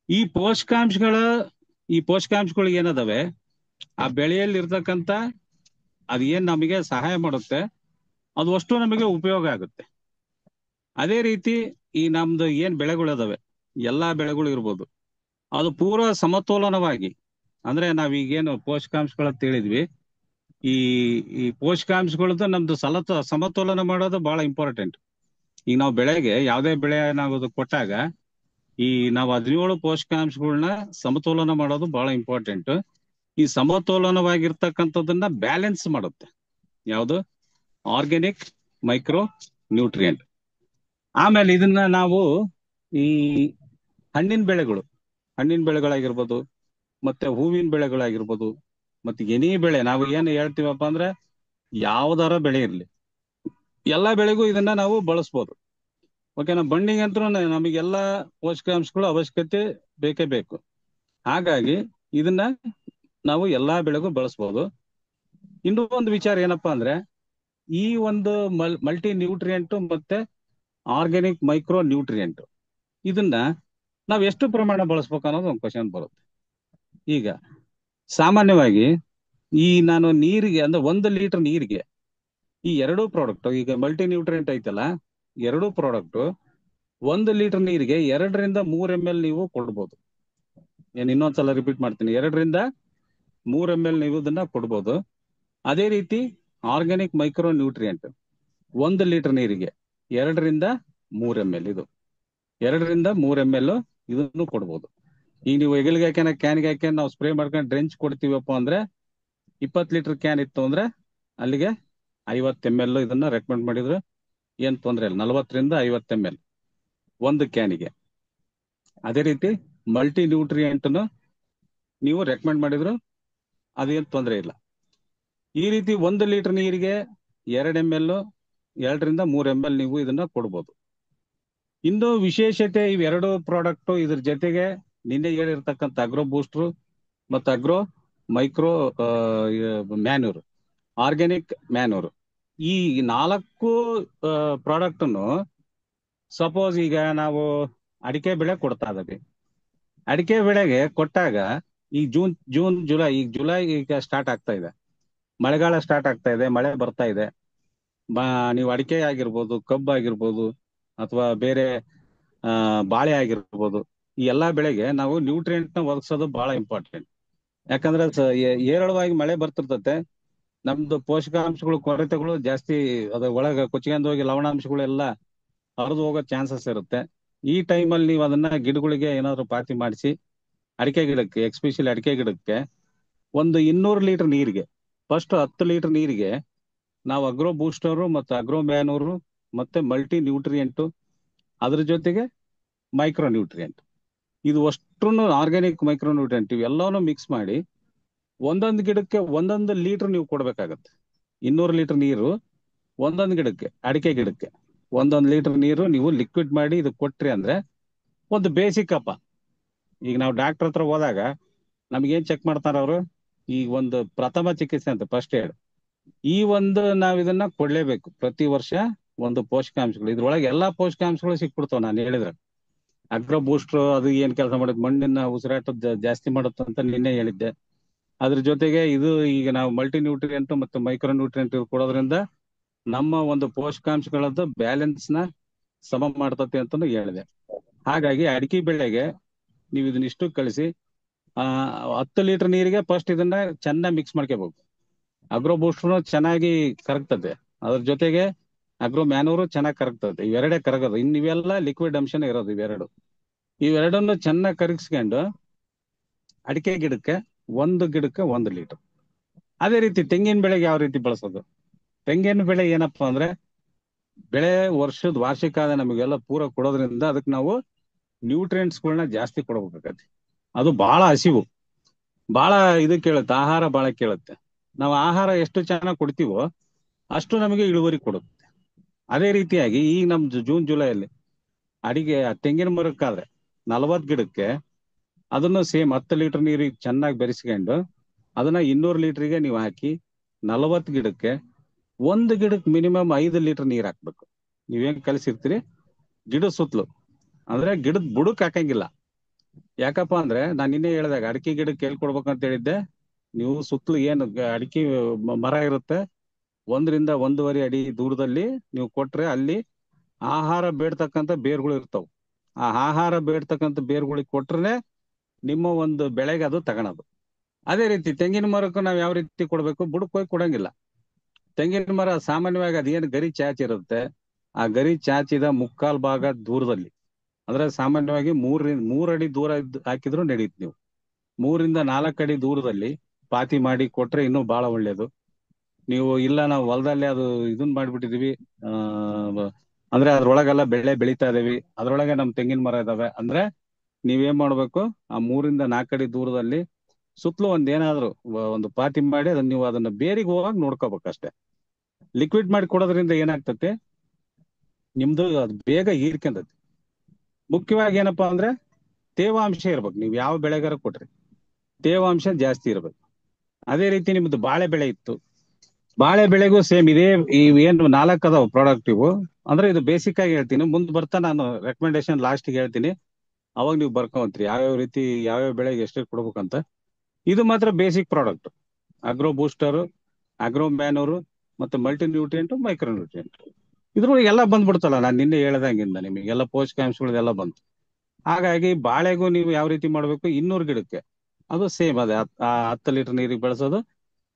Speaker 1: ಈ ಪೋಷಕಾಂಶಗಳು ಏನದವೆ ಆ ಬೆಳೆಯಲ್ಲಿ ಇರ್ತಕ್ಕಂಥ ಅದು ಏನ್ ನಮಗೆ ಸಹಾಯ ಮಾಡುತ್ತೆ ಅದು ಅಷ್ಟು ನಮಗೆ ಉಪಯೋಗ ಆಗುತ್ತೆ. ಅದೇ ರೀತಿ ಈ ನಮ್ದು ಏನ್ ಬೆಳೆಗಳು ಅದಾವೆ ಎಲ್ಲಾ ಬೆಳೆಗಳು ಇರ್ಬೋದು, ಅದು ಪೂರ ಸಮತೋಲನವಾಗಿ, ಅಂದ್ರೆ ನಾವೀಗೇನು ಪೋಷಕಾಂಶಗಳಂತ ಹೇಳಿದ್ವಿ, ಈ ಈ ಪೋಷಕಾಂಶಗಳದ್ದು ನಮ್ದು ಸಮತೋಲನ ಮಾಡೋದು ಬಹಳ ಇಂಪಾರ್ಟೆಂಟ್. ಈಗ ನಾವು ಬೆಳೆಗೆ ಯಾವುದೇ ಬೆಳೆ ನಾವು ಕೊಟ್ಟಾಗ ಈ ನಾವು 17 ಪೋಷಕಾಂಶಗಳನ್ನ ಸಮತೋಲನ ಮಾಡೋದು ಬಹಳ ಇಂಪಾರ್ಟೆಂಟ್. ಈ ಸಮತೋಲನವಾಗಿರ್ತಕ್ಕಂಥದ್ದನ್ನ ಬ್ಯಾಲೆನ್ಸ್ ಮಾಡುತ್ತೆ ಯಾವುದು ಆರ್ಗ್ಯಾನಿಕ್ ಮೈಕ್ರೋ ನ್ಯೂಟ್ರಿಯೆಂಟ್. ಆಮೇಲೆ ಇದನ್ನ ನಾವು ಈ ಹಣ್ಣಿನ ಬೆಳೆಗಳಾಗಿರ್ಬೋದು, ಮತ್ತೆ ಹೂವಿನ ಬೆಳೆಗಳಾಗಿರ್ಬೋದು, ಮತ್ತೆ ಎನಿ ಬೆಳೆ ನಾವು ಏನ್ ಹೇಳ್ತೀವಪ್ಪ ಅಂದ್ರೆ ಯಾವ್ದಾರ ಬೆಳೆ ಇರ್ಲಿ ಎಲ್ಲಾ ಬೆಳೆಗೂ ಇದನ್ನ ನಾವು ಬಳಸ್ಬೋದು. ಓಕೆನಾ? ಬಣ್ಣಿಗೆ ಅಂತೂ ನಮಗೆಲ್ಲಾ ಪೋಷಕಾಂಶಗಳು ಅವಶ್ಯಕತೆ ಬೇಕೇ ಬೇಕು. ಹಾಗಾಗಿ ಇದನ್ನ ನಾವು ಎಲ್ಲಾ ಬೆಳೆಗೂ ಬಳಸ್ಬೋದು. ಇನ್ನೂ ಒಂದು ವಿಚಾರ ಏನಪ್ಪಾ ಅಂದ್ರೆ, ಈ ಒಂದು ಮಲ್ಟಿ ನ್ಯೂಟ್ರಿಯೆಂಟ್ ಮತ್ತೆ ಆರ್ಗ್ಯಾನಿಕ್ ಮೈಕ್ರೋ ನ್ಯೂಟ್ರಿಯೆಂಟ್ ಇದನ್ನ ನಾವ್ ಎಷ್ಟು ಪ್ರಮಾಣ ಬಳಸ್ಬೇಕು ಅನ್ನೋದು ಒಂದು ಕ್ವಶನ್ ಬರುತ್ತೆ. ಈಗ ಸಾಮಾನ್ಯವಾಗಿ ಈ ನಾನು ನೀರಿಗೆ ಅಂದ್ರೆ 1 ಲೀಟರ್ ನೀರಿಗೆ ಈ 2 ಪ್ರಾಡಕ್ಟ್, ಈಗ ಮಲ್ಟಿ ನ್ಯೂಟ್ರಿಯೆಂಟ್ ಐತಲ್ಲ, 2 ಪ್ರಾಡಕ್ಟ್ 1 ಲೀಟರ್ ನೀರಿಗೆ 2 ರಿಂದ 3 ml ನೀವು ಕೊಡ್ಬೋದು. ಇನ್ನೊಂದ್ಸಲ ರಿಪೀಟ್ ಮಾಡ್ತೀನಿ, 2 ರಿಂದ 3 ml ನೀವು ಇದನ್ನ ಕೊಡ್ಬೋದು. ಅದೇ ರೀತಿ ಆರ್ಗ್ಯಾನಿಕ್ ಮೈಕ್ರೋ ನ್ಯೂಟ್ರಿಯೆಂಟ್ 1 ಲೀಟರ್ ನೀರಿಗೆ 2 ರಿಂದ 3 ml, ಇದು 2 ರಿಂದ 3 ml ಇದನ್ನು ಕೊಡ್ಬೋದು. ಈಗ ನೀವು ಹೆಗಲಿಗೆ ಹಾಕ್ಯಾನ ಕ್ಯಾನ್ಗೆ ಹಾಕ್ಯಾನ ನಾವು ಸ್ಪ್ರೇ ಮಾಡ್ಕೊಂಡು ಡ್ರೆಂಚ್ ಕೊಡ್ತೀವಪ್ಪ ಅಂದ್ರೆ 20 ಲೀಟರ್ ಕ್ಯಾನ್ ಇತ್ತು ಅಂದ್ರೆ ಅಲ್ಲಿಗೆ 50 ml ಇದನ್ನ ರೆಕಮೆಂಡ್ ಮಾಡಿದ್ರೆ ಏನ್ ತೊಂದ್ರೆ ಇಲ್ಲ. 40 ರಿಂದ 50 ml ಒಂದು ಕ್ಯಾನಿಗೆ. ಅದೇ ರೀತಿ ಮಲ್ಟಿ ನ್ಯೂಟ್ರಿಯೆಂಟ್ನು ನೀವು ರೆಕಮೆಂಡ್ ಮಾಡಿದ್ರು ಅದೇನು ತೊಂದರೆ ಇಲ್ಲ. ಈ ರೀತಿ 1 ಲೀಟರ್ ನೀರಿಗೆ 2 ml 2 ರಿಂದ 3 ml ನೀವು ಇದನ್ನ ಕೊಡ್ಬೋದು. ಇನ್ನು ವಿಶೇಷತೆ ಇವೆರಡು ಪ್ರಾಡಕ್ಟ್ ಇದ್ರ ಜೊತೆಗೆ ನಿನ್ನೆ ಹೇಳಿರ್ತಕ್ಕಂಥ ಅಗ್ರೋ ಬೂಸ್ಟ್ರು ಮತ್ತು agro micro manure, organic manure, ಈ 4 ಪ್ರಾಡಕ್ಟ್ ಅನ್ನು ಸಪೋಸ್ ಈಗ ನಾವು ಅಡಿಕೆ ಬೆಳೆ ಕೊಡ್ತಾ ಇದ್ದೀವಿ. ಅಡಿಕೆ ಬೆಳೆಗೆ ಕೊಟ್ಟಾಗ ಈ ಜೂನ್ ಜುಲೈ, ಈಗ ಜುಲೈ ಈಗ ಸ್ಟಾರ್ಟ್ ಆಗ್ತಾ ಇದೆ, ಮಳೆಗಾಲ ಸ್ಟಾರ್ಟ್ ಆಗ್ತಾ ಇದೆ, ಮಳೆ ಬರ್ತಾ ಇದೆ. ನೀವು ಅಡಿಕೆ ಆಗಿರ್ಬೋದು, ಕಬ್ಬು ಆಗಿರ್ಬೋದು, ಅಥವಾ ಬೇರೆ ಬಾಳೆ ಆಗಿರ್ಬೋದು, ಈ ಎಲ್ಲಾ ಬೆಳೆಗೆ ನಾವು ನ್ಯೂಟ್ರಿಯೆಂಟ್ ನ ಒದಗಿಸೋದು ಬಹಳ ಇಂಪಾರ್ಟೆಂಟ್. ಯಾಕಂದ್ರೆ ಏರಳವಾಗಿ ಮಳೆ ಬರ್ತಿರ್ತತೆ, ನಮ್ದು ಪೋಷಕಾಂಶಗಳು ಕೊರತೆಗಳು ಜಾಸ್ತಿ, ಅದ್ರ ಒಳಗ ಕೊಚ್ಕೊಂಡು ಹೋಗಿ ಲವಣಾಂಶಗಳೆಲ್ಲ ಹರಿದು ಹೋಗೋ ಚಾನ್ಸಸ್ ಇರುತ್ತೆ. ಈ ಟೈಮಲ್ಲಿ ನೀವು ಅದನ್ನ ಗಿಡಗಳಿಗೆ ಏನಾದ್ರು ಪಾತಿ ಮಾಡಿಸಿ, ಅಡಿಕೆ ಗಿಡಕ್ಕೆ, ಎಕ್ಸ್ಪೆಷಲಿ ಅಡಿಕೆ ಗಿಡಕ್ಕೆ ಒಂದು 200 ಲೀಟರ್ ನೀರಿಗೆ, ಫಸ್ಟ್ 10 ಲೀಟರ್ ನೀರಿಗೆ ನಾವು ಅಗ್ರೋ ಬೂಸ್ಟರು ಮತ್ತು ಅಗ್ರೋ ಮ್ಯಾನೂರು ಮತ್ತೆ ಮಲ್ಟಿ ನ್ಯೂಟ್ರಿಯೆಂಟು, ಅದ್ರ ಜೊತೆಗೆ ಮೈಕ್ರೋ ನ್ಯೂಟ್ರಿಯೆಂಟ್, ಇದು ಅಷ್ಟು ಆರ್ಗ್ಯಾನಿಕ್ ಮೈಕ್ರೋ ನ್ಯೂಟ್ರಿಯೆಂಟ್ ಇವೆಲ್ಲವೂ ಮಿಕ್ಸ್ ಮಾಡಿ ಒಂದೊಂದು ಗಿಡಕ್ಕೆ 1 ಲೀಟರ್ ನೀವು ಕೊಡ್ಬೇಕಾಗತ್ತೆ. 200 ಲೀಟರ್ ನೀರು ಒಂದೊಂದು ಗಿಡಕ್ಕೆ, ಅಡಿಕೆ ಗಿಡಕ್ಕೆ 1 ಲೀಟರ್ ನೀರು ನೀವು ಲಿಕ್ವಿಡ್ ಮಾಡಿ ಇದು ಕೊಟ್ರಿ ಅಂದ್ರೆ ಒಂದು ಬೇಸಿಕ್ ಅಪ್ಪ. ಈಗ ನಾವು ಡಾಕ್ಟರ್ ಹತ್ರ ಹೋದಾಗ ನಮ್ಗೇನ್ ಚೆಕ್ ಮಾಡ್ತಾರ ಅವರು, ಈ ಒಂದು ಪ್ರಥಮ ಚಿಕಿತ್ಸೆ ಅಂತ ಫಸ್ಟ್ ಏಡ್, ಈ ಒಂದು ನಾವ್ ಇದನ್ನ ಕೊಡ್ಲೇಬೇಕು ಪ್ರತಿ ವರ್ಷ. ಒಂದು ಪೋಷಕಾಂಶಗಳು ಇದ್ರೊಳಗೆ ಎಲ್ಲಾ ಪೋಷಕಾಂಶಗಳು ಸಿಕ್ಬಿಡ್ತಾವ. ನಾನು ಹೇಳಿದ್ರೆ ಅಗ್ರೋ ಬೂಸ್ಟರ್ ಅದು ಏನ್ ಕೆಲಸ ಮಾಡುತ್ತೆ, ಮಣ್ಣಿನ ಉಸಿರಾಟ ಜಾಸ್ತಿ ಮಾಡುತ್ತೆ ಅಂತ ನಿನ್ನೆ ಹೇಳಿದ್ದೆ. ಅದ್ರ ಜೊತೆಗೆ ಇದು ಈಗ ನಾವು ಮಲ್ಟಿ ನ್ಯೂಟ್ರಿಯೆಂಟ್ ಮತ್ತು ಮೈಕ್ರೋ ನ್ಯೂಟ್ರಿಯೆಂಟ್ ಕೊಡೋದ್ರಿಂದ ನಮ್ಮ ಒಂದು ಪೋಷಕಾಂಶಗಳದ್ದು ಬ್ಯಾಲೆನ್ಸ್ ನ ಸಮ ಮಾಡ್ತತೆ ಅಂತಾನು ಹೇಳಿದೆ. ಹಾಗಾಗಿ ಅಡಿಕೆ ಬೆಳೆಗೆ ನೀವು ಇದನ್ನಿಷ್ಟು ಕಳಿಸಿ 10 ಲೀಟರ್ ನೀರಿಗೆ ಫಸ್ಟ್ ಇದನ್ನ ಚೆನ್ನಾಗಿ ಮಿಕ್ಸ್ ಮಾಡ್ಕೋಬೇಕು. ಅಗ್ರೋ ಬೂಸ್ಟರ್ನು ಚೆನ್ನಾಗಿ ಕರಗ್ತದೆ, ಅದ್ರ ಜೊತೆಗೆ ಅಗ್ರೋ ಮ್ಯಾನೂರು ಚೆನ್ನಾಗಿ ಕರಗ್ತದೆ. ಇವೆರಡೇ ಕರಗೋದು, ಇವೆಲ್ಲ ಲಿಕ್ವಿಡ್ ಅಂಶನೇ ಇರೋದು. ಇವೆರಡನ್ನು ಚೆನ್ನಾಗಿ ಕರಗಿಸ್ಕೊಂಡು ಅಡಿಕೆ ಗಿಡಕ್ಕೆ 1 ಲೀಟರ್. ಅದೇ ರೀತಿ ತೆಂಗಿನ ಬೆಳೆಗೆ ಯಾವ ರೀತಿ ಬಳಸೋದು? ತೆಂಗಿನ ಬೆಳೆ ಏನಪ್ಪಾ ಅಂದ್ರೆ ಬೆಳೆ ವರ್ಷದ ವಾರ್ಷಿಕ ಆದ ನಮಗೆಲ್ಲ ಪೂರ ಕೊಡೋದ್ರಿಂದ ಅದಕ್ಕೆ ನಾವು ನ್ಯೂಟ್ರಿಯೆಂಟ್ಸ್ಗಳನ್ನ ಜಾಸ್ತಿ ಕೊಡಬೇಕಾಗತ್ತೆ. ಅದು ಬಹಳ ಹಸಿವು, ಬಹಳ ಇದು ಕೇಳುತ್ತೆ, ಆಹಾರ ಬಹಳ ಕೇಳುತ್ತೆ. ನಾವು ಆಹಾರ ಎಷ್ಟು ಚೆನ್ನಾಗಿ ಕೊಡ್ತೀವೋ ಅಷ್ಟು ನಮಗೆ ಇಳುವರಿ ಕೊಡುತ್ತೆ. ಅದೇ ರೀತಿಯಾಗಿ ಈಗ ನಮ್ ಜೂನ್ ಜುಲೈಯಲ್ಲಿ ಅಡಿಗೆ ತೆಂಗಿನ ಮರಕ್ಕಾದ್ರೆ 40 ಗಿಡಕ್ಕೆ ಅದನ್ನು ಸೇಮ್ 10 ಲೀಟರ್ ನೀರಿಗೆ ಚೆನ್ನಾಗಿ ಬೆರೆಸ್ಕೊಂಡು ಅದನ್ನ 200 ಲೀಟರ್ಗೆ ನೀವು ಹಾಕಿ 40 ಗಿಡಕ್ಕೆ, ಒಂದು ಗಿಡಕ್ಕೆ ಮಿನಿಮಮ್ 5 ಲೀಟರ್ ನೀರ್ ಹಾಕ್ಬೇಕು. ನೀವೇನ್ ಕಲಿಸಿರ್ತೀರಿ ಗಿಡದ ಸುತ್ತಲೂ, ಅಂದ್ರೆ ಗಿಡದ ಬುಡಕ್ ಹಾಕಂಗಿಲ್ಲ. ಯಾಕಪ್ಪ ಅಂದ್ರೆ ನಾನು ನಿನ್ನೆ ಹೇಳಿದಾಗ ಅಡಿಕೆ ಗಿಡಕ್ಕೆ ಎಲ್ಲಿ ಕೊಡ್ಬೇಕಂತ ಹೇಳಿದ್ದೆ, ನೀವು ಸುತ್ತಲೂ ಏನು ಅಡಿಕೆ ಮರ ಇರುತ್ತೆ 1 ರಿಂದ 1.5 ಅಡಿ ದೂರದಲ್ಲಿ ನೀವು ಕೊಟ್ರೆ ಅಲ್ಲಿ ಆಹಾರ ಬೇಡ್ತಕ್ಕಂಥ ಬೇರ್ಗಳು ಇರ್ತಾವ. ಆ ಆಹಾರ ಬೇಡ್ತಕ್ಕಂಥ ಬೇರ್ಗಳಿಗೆ ಕೊಟ್ರೆ ನಿಮ್ಮ ಒಂದು ಬೆಳೆಗೆ ಅದು ತಗೊಳೋದು. ಅದೇ ರೀತಿ ತೆಂಗಿನ ಮರಕ್ಕೂ ನಾವ್ ಯಾವ ರೀತಿ ಕೊಡ್ಬೇಕು, ಬುಡಕ್ ಹೋಗಿ ಕೊಡಂಗಿಲ್ಲ. ತೆಂಗಿನ ಮರ ಸಾಮಾನ್ಯವಾಗಿ ಅದೇನು ಗರಿ ಚಾಚಿರುತ್ತೆ, ಆ ಗರಿ ಚಾಚಿದ 3/4 ಭಾಗ ದೂರದಲ್ಲಿ, ಅಂದ್ರೆ ಸಾಮಾನ್ಯವಾಗಿ 3 ಅಡಿ ದೂರ ಹಾಕಿದ್ರು ನಡೆಯುತ್ತೆ. ನೀವು 3 ರಿಂದ 4 ಅಡಿ ದೂರದಲ್ಲಿ ಪಾತಿ ಮಾಡಿ ಕೊಟ್ರೆ ಇನ್ನೂ ಬಹಳ ಒಳ್ಳೇದು. ನೀವು ಇಲ್ಲ ನಾವು ಹೊಲದಲ್ಲೇ ಅದು ಇದನ್ ಮಾಡ್ಬಿಟ್ಟಿದೀವಿ, ಅಂದ್ರೆ ಅದ್ರೊಳಗೆಲ್ಲ ಬೆಳೆ ಬೆಳಿತಾ ಇದೀವಿ, ಅದ್ರೊಳಗೆ ನಮ್ ತೆಂಗಿನ ಮರ ಇದಾವೆ ಅಂದ್ರೆ ನೀವೇನ್ ಮಾಡ್ಬೇಕು, ಆ 3 ರಿಂದ 4 ಅಡಿ ದೂರದಲ್ಲಿ ಸುತ್ತಲೂ ಏನಾದ್ರು ಒಂದು ಪಾತಿ ಮಾಡಿ ನೀವು ಅದನ್ನ ಬೇರಿಗೆ ಹೋಗಾಗ ನೋಡ್ಕೋಬೇಕಷ್ಟೇ. ಲಿಕ್ವಿಡ್ ಮಾಡಿ ಕೊಡೋದ್ರಿಂದ ಏನಾಗ್ತತೆ, ನಿಮ್ದು ಅದು ಬೇಗ ಹೀರ್ಕೊಂಡತಿ. ಮುಖ್ಯವಾಗಿ ಏನಪ್ಪಾ ಅಂದ್ರೆ ತೇವಾಂಶ ಇರ್ಬೇಕು. ನೀವು ಯಾವ ಬೆಳೆಗಾರ ಕೊಟ್ರಿ ತೇವಾಂಶ ಜಾಸ್ತಿ ಇರ್ಬೇಕು. ಅದೇ ರೀತಿ ನಿಮ್ದು ಬಾಳೆ ಬೆಳೆ ಇತ್ತು, ಬಾಳೆ ಬೆಳೆಗೂ ಸೇಮ್ ಇದೇ ಏನು 4 ಅದಾವ ಪ್ರಾಡಕ್ಟ್ ಇವು. ಅಂದ್ರೆ ಇದು ಬೇಸಿಕ್ ಆಗಿ ಹೇಳ್ತೀನಿ, ಮುಂದೆ ಬರ್ತಾ ನಾನು ರೆಕಮೆಂಡೇಶನ್ ಲಾಸ್ಟ್ಗೆ ಹೇಳ್ತೀನಿ, ಅವಾಗ ನೀವು ಬರ್ಕೊಂತ್ರಿ ಯಾವ್ಯಾವ ರೀತಿ ಯಾವ್ಯಾವ ಬೆಳೆಗೆ ಎಷ್ಟು ಕೊಡ್ಬೇಕಂತ. ಇದು ಮಾತ್ರ basic product, agro booster, agro manure ಮತ್ತೆ ಮಲ್ಟಿ ನ್ಯೂಟ್ರಿಯೆಂಟ್, ಮೈಕ್ರೋ ನ್ಯೂಟ್ರಿಯೆಂಟ್, ಇದ್ರೊಳಗೆ ಎಲ್ಲ ಬಂದ್ಬಿಡ್ತಲ್ಲ. ನಾನು ನಿನ್ನೆ ಹೇಳ್ದಂಗಿಂದ ನಿಮಗೆಲ್ಲ ಪೋಷಕಾಂಶಗಳೆಲ್ಲ ಬಂತು. ಹಾಗಾಗಿ ಬಾಳೆಗೂ ನೀವು ಯಾವ ರೀತಿ ಮಾಡ್ಬೇಕು, 200 ಗಿಡಕ್ಕೆ ಅದು ಸೇಮ್ ಅದೇ 10 ಲೀಟರ್ ನೀರಿಗೆ ಬೆಳೆಸೋದು,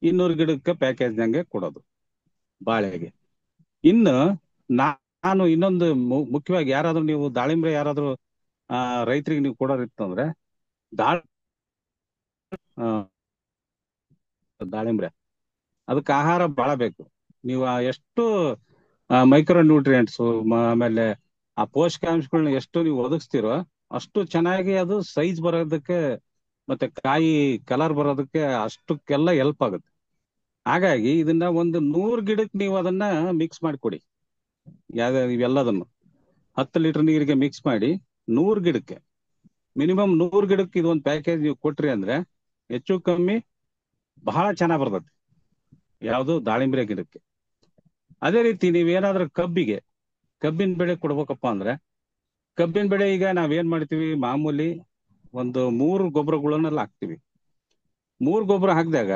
Speaker 1: 200 ಗಿಡಕ್ಕೆ ಪ್ಯಾಕೇಜ್ನಂಗೆ ಕೊಡೋದು ಬಾಳೆಗೆ. ಇನ್ನು ನಾನು ಇನ್ನೊಂದು ಮುಖ್ಯವಾಗಿ ಯಾರಾದ್ರೂ ನೀವು ದಾಳಿಂಬ್ರೆ ಯಾರಾದ್ರೂ ರೈತರಿಗೆ ನೀವು ಕೊಡೋರಿತ್ತಂದ್ರೆ ದಾಳಿಂಬ್ರೆ ಅದಕ್ಕೆ ಆಹಾರ ಬಹಳ ಬೇಕು. ನೀವು ಎಷ್ಟು ಮೈಕ್ರೋ ನ್ಯೂಟ್ರಿಯೆಂಟ್ಸ್ ಆಮೇಲೆ ಆ ಪೋಷಕಾಂಶಗಳನ್ನ ಎಷ್ಟು ನೀವು ಒದಗಿಸ್ತೀರೋ ಅಷ್ಟು ಚೆನ್ನಾಗಿ ಅದು ಸೈಜ್ ಬರೋದಕ್ಕೆ ಮತ್ತೆ ಕಾಯಿ ಕಲರ್ ಬರೋದಕ್ಕೆ ಅಷ್ಟಕ್ಕೆಲ್ಲ ಹೆಲ್ಪ್ ಆಗುತ್ತೆ. ಹಾಗಾಗಿ ಇದನ್ನ ಒಂದು 100 ಗಿಡಕ್ಕೆ ನೀವು ಅದನ್ನ ಮಿಕ್ಸ್ ಮಾಡಿಕೊಡಿ. ಇವೆಲ್ಲದನ್ನು 10 ಲೀಟರ್ ನೀರಿಗೆ ಮಿಕ್ಸ್ ಮಾಡಿ 100 ಗಿಡಕ್ಕೆ, ಮಿನಿಮಮ್ 100 ಗಿಡಕ್ಕೆ ಇದೊಂದು ಪ್ಯಾಕೇಜ್ ನೀವು ಕೊಟ್ರಿ ಅಂದ್ರೆ ಹೆಚ್ಚು ಕಮ್ಮಿ ಬಹಳ ಚೆನ್ನಾಗ್ ಬರ್ತದೆ ಯಾವುದು ದಾಳಿಂಬ್ರೆ ಗಿಡಕ್ಕೆ. ಅದೇ ರೀತಿ ನೀವೇನಾದ್ರೂ ಕಬ್ಬಿನ ಬೆಳೆ ಕೊಡ್ಬೇಕಪ್ಪ ಅಂದ್ರೆ, ಕಬ್ಬಿನ ಬೆಳೆ ಈಗ ನಾವೇನ್ ಮಾಡ್ತೀವಿ, ಮಾಮೂಲಿ ಒಂದು 3 ಗೊಬ್ಬರಗಳನ್ನೆಲ್ಲ ಹಾಕ್ತಿವಿ. 3 ಗೊಬ್ಬರ ಹಾಕಿದಾಗ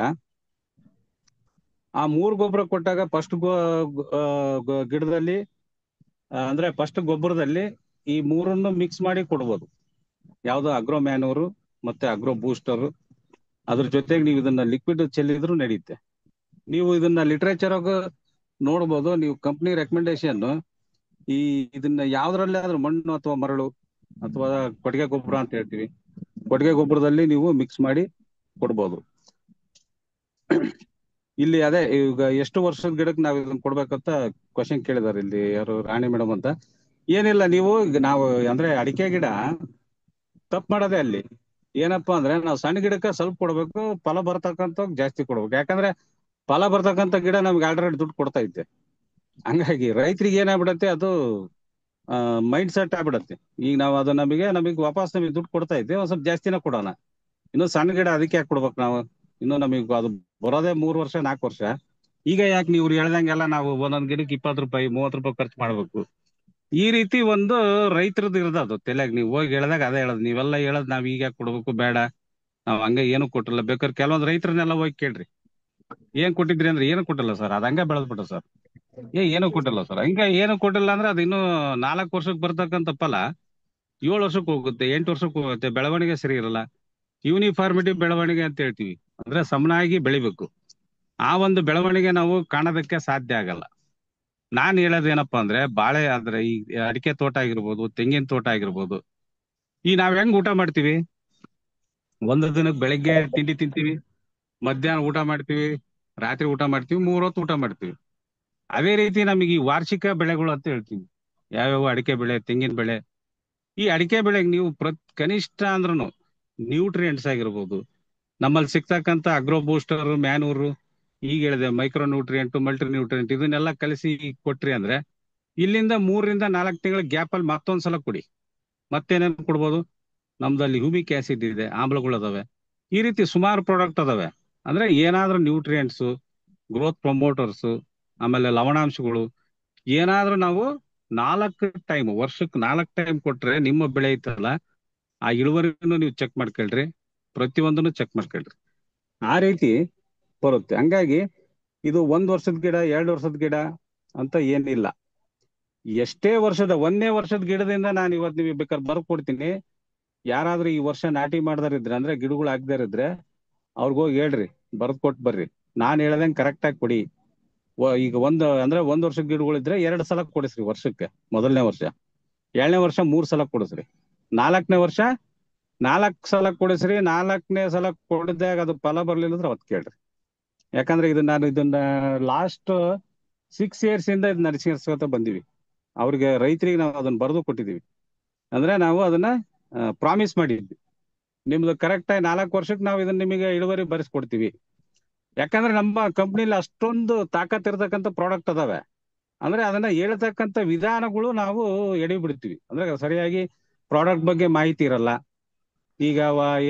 Speaker 1: ಆ 3 ಗೊಬ್ಬರ ಕೊಟ್ಟಾಗ ಫಸ್ಟ್ ಗಿಡದಲ್ಲಿ ಅಂದ್ರೆ ಫಸ್ಟ್ ಗೊಬ್ಬರದಲ್ಲಿ ಈ ಮೂರನ್ನು ಮಿಕ್ಸ್ ಮಾಡಿ ಕೊಡ್ಬೋದು. ಯಾವ್ದು ಅಗ್ರೋ ಮ್ಯಾನೂರು ಮತ್ತೆ ಅಗ್ರೋ ಬೂಸ್ಟರ್, ಅದ್ರ ಜೊತೆಗೆ ನೀವು ಇದನ್ನ ಲಿಕ್ವಿಡ್ ಚೆಲ್ಲಿದ್ರು ನಡೆಯುತ್ತೆ. ನೀವು ಇದನ್ನ ಲಿಟರೇಚರ್ ನೋಡ್ಬೋದು. ನೀವು ಕಂಪ್ನಿ ರೆಕಮೆಂಡೇಶನ್ ಇದನ್ನ ಯಾವ್ದ್ರಲ್ಲೇ ಆದ್ರೂ ಮಣ್ಣು ಅಥವಾ ಮರಳು ಅಥವಾ ಕೊಟ್ಟಿಗೆ ಗೊಬ್ಬರ ಅಂತ ಹೇಳ್ತೀವಿ, ಕೊಟ್ಟಿಗೆ ಗೊಬ್ಬರದಲ್ಲಿ ನೀವು ಮಿಕ್ಸ್ ಮಾಡಿ ಕೊಡ್ಬೋದು. ಇಲ್ಲಿ ಅದೇ ಈಗ ಎಷ್ಟು ವರ್ಷದ ಗಿಡಕ್ಕೆ ನಾವ್ ಇದನ್ನ ಕೊಡ್ಬೇಕಂತ ಕ್ವಶನ್ ಕೇಳಿದಾರೆ ಇಲ್ಲಿ ಯಾರು ರಾಣಿ ಮೇಡಮ್ ಅಂತ. ಏನಿಲ್ಲ, ನೀವು ಈಗ ನಾವು ಅಂದ್ರೆ ಅಡಿಕೆ ಗಿಡ ತಪ್ಪು ಮಾಡೋದೇ ಅಲ್ಲಿ ಏನಪ್ಪಾ ಅಂದ್ರೆ, ನಾವು ಸಣ್ಣ ಗಿಡಕ್ಕೆ ಸ್ವಲ್ಪ ಕೊಡ್ಬೇಕು, ಫಲ ಬರ್ತಕ್ಕಂಥ ಜಾಸ್ತಿ ಕೊಡ್ಬೇಕು. ಯಾಕಂದ್ರೆ ಫಲ ಬರ್ತಕ್ಕಂಥ ಗಿಡ ನಮ್ಗೆ ಆಲ್ರೆಡಿ ದುಡ್ಡು ಕೊಡ್ತಾ ಇತ್ತೆ. ಹಂಗಾಗಿ ರೈತರಿಗೆ ಏನಾಗ್ಬಿಡತ್ತೆ, ಅದು ಮೈಂಡ್ ಸೆಟ್ ಆಗ್ಬಿಡತ್ತೆ. ಈಗ ನಾವು ಅದು ನಮಗೆ ವಾಪಸ್ ನಮಗೆ ದುಡ್ಡು ಕೊಡ್ತಾ ಇದ್ದೆ, ಒಂದ್ ಸ್ವಲ್ಪ ಜಾಸ್ತಿನ ಕೊಡೋಣ. ಇನ್ನು ಸಣ್ಣ ಗಿಡ ಅದಕ್ಕೆ ಯಾಕೆ ಕೊಡ್ಬೇಕು ನಾವು, ಇನ್ನು ನಮಗೆ ಅದು ಬರೋದೇ 3 ವರ್ಷ 4 ವರ್ಷ. ಈಗ ಯಾಕೆ ನೀವು ಹೇಳ್ದಂಗೆಲ್ಲ ನಾವು ಒಂದೊಂದ್ ಗಿಡಕ್ಕೆ 20 ರೂಪಾಯಿ 30 ರೂಪಾಯಿ ಖರ್ಚು ಮಾಡ್ಬೇಕು. ಈ ರೀತಿ ಒಂದು ರೈತರದ್ದು ಇರೋದು ಅದು ತಲೆಯಾಗ. ನೀವು ಹೋಗಿ ಹೇಳ್ದಾಗ ಅದೇ ಹೇಳೋದು, ನೀವೆಲ್ಲ ಹೇಳೋದು ನಾವ್ ಈಗ ಯಾಕೆ ಕೊಡ್ಬೇಕು, ಬೇಡ ನಾವ್ ಹಂಗ ಏನು ಕೊಟ್ಟಿಲ್ಲ. ಬೇಕಾದ್ರೆ ಕೆಲವೊಂದ್ ರೈತರನ್ನೆಲ್ಲ ಹೋಗಿ ಕೇಳ್ರಿ, ಏನ್ ಕೊಟ್ಟಿದ್ರಿ ಅಂದ್ರೆ ಏನು ಕೊಟ್ಟಿಲ್ಲ ಸರ್, ಅದ್ ಹಂಗ ಬೆಳೆದ್ಬಿಟ್ಟ ಸರ್, ಏನು ಕೊಟ್ಟಿಲ್ಲ ಸರ್. ಹಿಂಗ ಏನು ಕೊಟ್ಟಿಲ್ಲ ಅಂದ್ರೆ ಅದು ಇನ್ನು 4 ವರ್ಷಕ್ಕೆ ಬರ್ತಕ್ಕಂಥ ಫಲ 7 ವರ್ಷಕ್ಕೆ ಹೋಗುತ್ತೆ, 8 ವರ್ಷಕ್ಕೆ ಹೋಗುತ್ತೆ. ಬೆಳವಣಿಗೆ ಸರಿ ಇರಲ್ಲ. ಯೂನಿಫಾರ್ಮಿಟಿ ಬೆಳವಣಿಗೆ ಅಂತ ಹೇಳ್ತೀವಿ, ಅಂದ್ರೆ ಸಮನಾಗಿ ಬೆಳಿಬೇಕು. ಆ ಒಂದು ಬೆಳವಣಿಗೆ ನಾವು ಕಾಣೋದಕ್ಕೆ ಸಾಧ್ಯ ಆಗಲ್ಲ. ನಾನ್ ಹೇಳೋದೇನಪ್ಪಾ ಅಂದ್ರೆ, ಬಾಳೆ ಆದ್ರೆ ಈ ಅಡಿಕೆ ತೋಟ ಆಗಿರ್ಬೋದು, ತೆಂಗಿನ ತೋಟ ಆಗಿರ್ಬೋದು, ಈ ನಾವ್ ಹೆಂಗ್ ಊಟ ಮಾಡ್ತೀವಿ, ಒಂದು ದಿನಕ್ಕೆ ಬೆಳಗ್ಗೆ ತಿಂಡಿ ತಿಂತೀವಿ, ಮಧ್ಯಾಹ್ನ ಊಟ ಮಾಡ್ತೀವಿ, ರಾತ್ರಿ ಊಟ ಮಾಡ್ತೀವಿ, 3 ಹೊತ್ತು ಊಟ ಮಾಡ್ತೀವಿ. ಅದೇ ರೀತಿ ನಮಗೆ ಈ ವಾರ್ಷಿಕ ಬೆಳೆಗಳು ಅಂತ ಹೇಳ್ತೀವಿ, ಯಾವ್ಯಾವ ಅಡಿಕೆ ಬೆಳೆ, ತೆಂಗಿನ ಬೆಳೆ. ಈ ಅಡಿಕೆ ಬೆಳೆಗೆ ನೀವು ಕನಿಷ್ಠ ಅಂದ್ರೂ ನ್ಯೂಟ್ರಿಯೆಂಟ್ಸ್ ಆಗಿರ್ಬೋದು, ನಮ್ಮಲ್ಲಿ ಸಿಗ್ತಕ್ಕಂಥ ಅಗ್ರೋ ಬೂಸ್ಟರ್, ಮ್ಯಾನೂರು, ಈಗ ಹೇಳಿದೆ ಮೈಕ್ರೋ ನ್ಯೂಟ್ರಿಯೆಂಟ್, ಮಲ್ಟಿ ನ್ಯೂಟ್ರಿಯೆಂಟ್, ಇದನ್ನೆಲ್ಲ ಕಲಿಸಿ ಕೊಟ್ರಿ ಅಂದ್ರೆ ಇಲ್ಲಿಂದ 3 ರಿಂದ 4 ತಿಂಗಳ ಗ್ಯಾಪ್ ಅಲ್ಲಿ ಮತ್ತೊಂದ್ಸಲ ಕೊಡಿ. ಮತ್ತೇನೇನು ಕೊಡ್ಬೋದು, ನಮ್ದಲ್ಲಿ ಹ್ಯೂಮಿಕ್ ಆಸಿಡ್ ಇದೆ, ಆಮ್ಲಗಳು ಅದಾವೆ, ಈ ರೀತಿ ಸುಮಾರು ಪ್ರಾಡಕ್ಟ್ ಅದಾವೆ. ಅಂದ್ರೆ ಏನಾದ್ರೂ ನ್ಯೂಟ್ರಿಯೆಂಟ್ಸ್, ಗ್ರೋತ್ ಪ್ರಮೋಟರ್ಸ್, ಆಮೇಲೆ ಲವಣಾಂಶಗಳು ಏನಾದ್ರೂ ನಾವು 4 ಟೈಮ್, ವರ್ಷಕ್ಕೆ 4 ಟೈಮ್ ಕೊಟ್ರೆ ನಿಮ್ಮ ಬೆಳೆ ಐತಲ್ಲ ಆ ಇಳುವರಿನೂ ನೀವು ಚೆಕ್ ಮಾಡ್ಕೊಳ್ರಿ, ಪ್ರತಿಯೊಂದನ್ನು ಚೆಕ್ ಮಾಡ್ಕೊಳ್ರಿ. ಆ ರೀತಿ ಬರುತ್ತೆ. ಹಂಗಾಗಿ ಇದು 1 ವರ್ಷದ ಗಿಡ 2 ವರ್ಷದ ಗಿಡ ಅಂತ ಏನಿಲ್ಲ. ಎಷ್ಟೇ ವರ್ಷದ 1ನೇ ವರ್ಷದ ಗಿಡದಿಂದ ನಾನು ಇವತ್ತು ನಿಮಗೆ ಬೇಕಾದ್ರೆ ಬರ್ಕೊಡ್ತೀನಿ. ಯಾರಾದ್ರೂ ಈ ವರ್ಷ ನಾಟಿ ಮಾಡ್ದಾರಿದ್ರೆ ಅಂದ್ರೆ ಗಿಡಗಳು ಹಾಕ್ದಾರಿದ್ರೆ ಅವ್ರಿಗೋಗಿ ಹೇಳ್ರಿ, ಬರ್ದ್ ಕೊಟ್ಟು ಬರ್ರಿ. ನಾನ್ ಹೇಳ್ದಂಗೆ ಕರೆಕ್ಟ್ ಆಗಿ ಕೊಡಿ. ಈಗ ಅಂದ್ರೆ 1 ವರ್ಷದ ಗಿಡಗಳಿದ್ರೆ 2 ಸಲ ಕೊಡಿಸ್ರಿ ವರ್ಷಕ್ಕೆ. ಮೊದಲನೇ ವರ್ಷ, 2ನೇ ವರ್ಷ 3 ಸಲ ಕೊಡಿಸ್ರಿ, 4ನೇ ವರ್ಷ 4 ಸಲ ಕೊಡಿಸ್ರಿ. 4ನೇ ಸಲ ಕೊಡಿದಾಗ ಅದು ಫಲ ಬರ್ಲಿಲ್ಲ ಅಂದ್ರೆ ಅವತ್ ಕೇಳ್ರಿ. ಯಾಕಂದ್ರೆ ಇದನ್ನ ಲಾಸ್ಟ್ 6 years ಇಂದ ಇದು ನಡೆಸ್ಕೊತ ಬಂದಿವಿ. ಅವ್ರಿಗೆ ರೈತರಿಗೆ ನಾವು ಅದನ್ನ ಬರೆದು ಕೊಟ್ಟಿದೀವಿ. ಅಂದ್ರೆ ನಾವು ಅದನ್ನ ಪ್ರಾಮಿಸ್ ಮಾಡಿದ್ವಿ, ನಿಮ್ದು ಕರೆಕ್ಟ್ ಆಗಿ 4 ವರ್ಷಕ್ಕೆ ನಾವು ಇದನ್ನ ನಿಮಗೆ ಇಳುವರಿ ಬರೆಸ್ಕೊಡ್ತೀವಿ. ಯಾಕಂದ್ರೆ ನಮ್ಮ ಕಂಪ್ನಿಲಿ ಅಷ್ಟೊಂದು ತಾಕತ್ ಇರತಕ್ಕಂಥ ಪ್ರಾಡಕ್ಟ್ ಅದಾವೆ. ಅಂದ್ರೆ ಅದನ್ನ ಹೇಳ್ತಕ್ಕಂಥ ವಿಧಾನಗಳು ನಾವು ಎಡಿ ಬಿಡ್ತೀವಿ. ಅಂದ್ರೆ ಸರಿಯಾಗಿ ಪ್ರಾಡಕ್ಟ್ ಬಗ್ಗೆ ಮಾಹಿತಿ ಇರಲ್ಲ. ಈಗ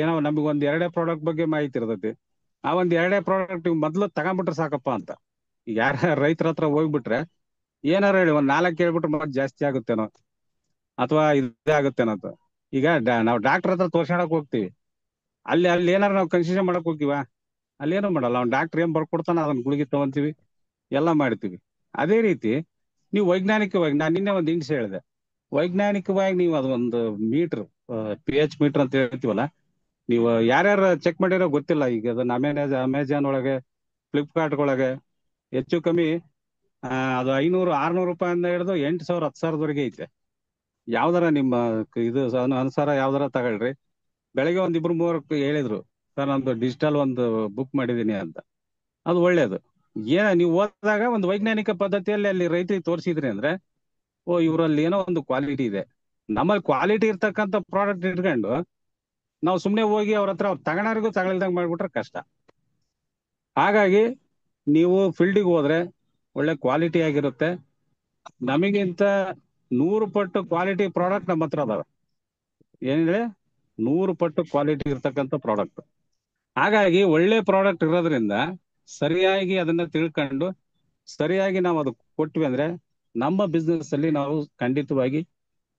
Speaker 1: ಏನೋ ನಮಗೆ ಒಂದ್ 2 ಪ್ರಾಡಕ್ಟ್ ಬಗ್ಗೆ ಮಾಹಿತಿ ಇರ್ತೈತಿ. ಆ ಒಂದ್ 2 ಪ್ರಾಡಕ್ಟ್ ಮೊದ್ಲು ತಗೊಂಡ್ಬಿಟ್ರೆ ಸಾಕಪ್ಪ ಅಂತ. ಈಗ ಯಾರ ರೈತರ ಹತ್ರ ಹೋಗ್ಬಿಟ್ರೆ ಏನಾರ ಹೇಳಿ ಒಂದ್ 4 ಹೇಳ್ಬಿಟ್ರೆ ಮತ್ತೆ ಜಾಸ್ತಿ ಆಗುತ್ತೇನೋ ಅಥವಾ ಇದೇ ಆಗುತ್ತೇನೋ ಅಂತ. ಈಗ ನಾವು ಡಾಕ್ಟರ್ ಹತ್ರ ತೋರ್ಸ್ಕೊಳಕ್ ಹೋಗ್ತೀವಿ, ಅಲ್ಲಿ ಏನಾರ ನಾವು ಕನ್ಸೆಷನ್ ಮಾಡಕ್ ಹೋಗ್ತೀವ, ಅಲ್ಲಿ ಏನೂ ಮಾಡಲ್ಲ. ಅವ್ನ್ ಡಾಕ್ಟರ್ ಏನ್ ಬರ್ಕೊಡ್ತಾನ ಅದನ್ನ ಗುಳಿಗೆ ತಗೊಂತೀವಿ, ಎಲ್ಲ ಮಾಡ್ತೀವಿ. ಅದೇ ರೀತಿ ನೀವು ವೈಜ್ಞಾನಿಕವಾಗಿ, ನಾನು ನಿನ್ನೆ ಒಂದು ಹಿಂಡ್ಸ್ ಹೇಳಿದೆ, ವೈಜ್ಞಾನಿಕವಾಗಿ ನೀವು ಅದೊಂದು ಮೀಟರ್, pH ಮೀಟರ್ ಅಂತ ಹೇಳ್ತೀವಲ್ಲ, ನೀವು ಯಾರ್ಯಾರು ಚೆಕ್ ಮಾಡಿರೋ ಗೊತ್ತಿಲ್ಲ. ಈಗ ಅದನ್ನ ಅಮೆಜಾನ್ ಒಳಗೆ, ಫ್ಲಿಪ್ಕಾರ್ಟ್ ಒಳಗೆ ಹೆಚ್ಚು ಕಮ್ಮಿ ಅದು 500-600 ರೂಪಾಯಿಂದ ಹಿಡಿದು 8,000 10,000ವರೆಗೆ ಐತೆ. ಯಾವ್ದಾರ ನಿಮ್ಮ ಇದು ಅನುಸಾರ ಯಾವ್ದಾರ ತಗೊಳ್ರಿ. ಬೆಳಗ್ಗೆ 1-2-3 ಹೇಳಿದ್ರು, ಸರ್ ನಂದು ಡಿಜಿಟಲ್ ಒಂದು ಬುಕ್ ಮಾಡಿದೀನಿ ಅಂತ. ಅದು ಒಳ್ಳೇದು. ನೀವು ಓದಿದಾಗ ಒಂದು ವೈಜ್ಞಾನಿಕ ಪದ್ಧತಿಯಲ್ಲಿ ಅಲ್ಲಿ ರೈತರಿಗೆ ತೋರಿಸಿದ್ರಿ ಅಂದ್ರೆ, ಓ ಇವರಲ್ಲಿ ಏನೋ ಒಂದು ಕ್ವಾಲಿಟಿ ಇದೆ, ನಮ್ಮಲ್ಲಿ ಕ್ವಾಲಿಟಿ ಇರ್ತಕ್ಕಂಥ ಪ್ರಾಡಕ್ಟ್ ಇಟ್ಕೊಂಡು ನಾವು ಸುಮ್ಮನೆ ಹೋಗಿ ಅವ್ರ ಹತ್ರ ಅವ್ರು ತಗೊಳೋರಿಗೂ ತಗೊಳ್ದಂಗೆ ಮಾಡ್ಬಿಟ್ರೆ ಕಷ್ಟ. ಹಾಗಾಗಿ ನೀವು ಫೀಲ್ಡಿಗೆ ಹೋದ್ರೆ ಒಳ್ಳೆ ಕ್ವಾಲಿಟಿ ಆಗಿರುತ್ತೆ. ನಮಗಿಂತ 100 ಪಟ್ಟು ಕ್ವಾಲಿಟಿ ಪ್ರಾಡಕ್ಟ್ ನಮ್ಮ ಹತ್ರ ಅದಾವೆ. ಏನಿದೆ 100 ಪಟ್ಟು ಕ್ವಾಲಿಟಿ ಇರ್ತಕ್ಕಂಥ ಪ್ರಾಡಕ್ಟ್. ಹಾಗಾಗಿ ಒಳ್ಳೆ ಪ್ರಾಡಕ್ಟ್ ಇರೋದ್ರಿಂದ ಸರಿಯಾಗಿ ಅದನ್ನ ತಿಳ್ಕೊಂಡು ಸರಿಯಾಗಿ ನಾವು ಅದು ಕೊಟ್ವಿ ಅಂದ್ರೆ ನಮ್ಮ ಬಿಸ್ನೆಸ್ ಅಲ್ಲಿ ನಾವು ಖಂಡಿತವಾಗಿ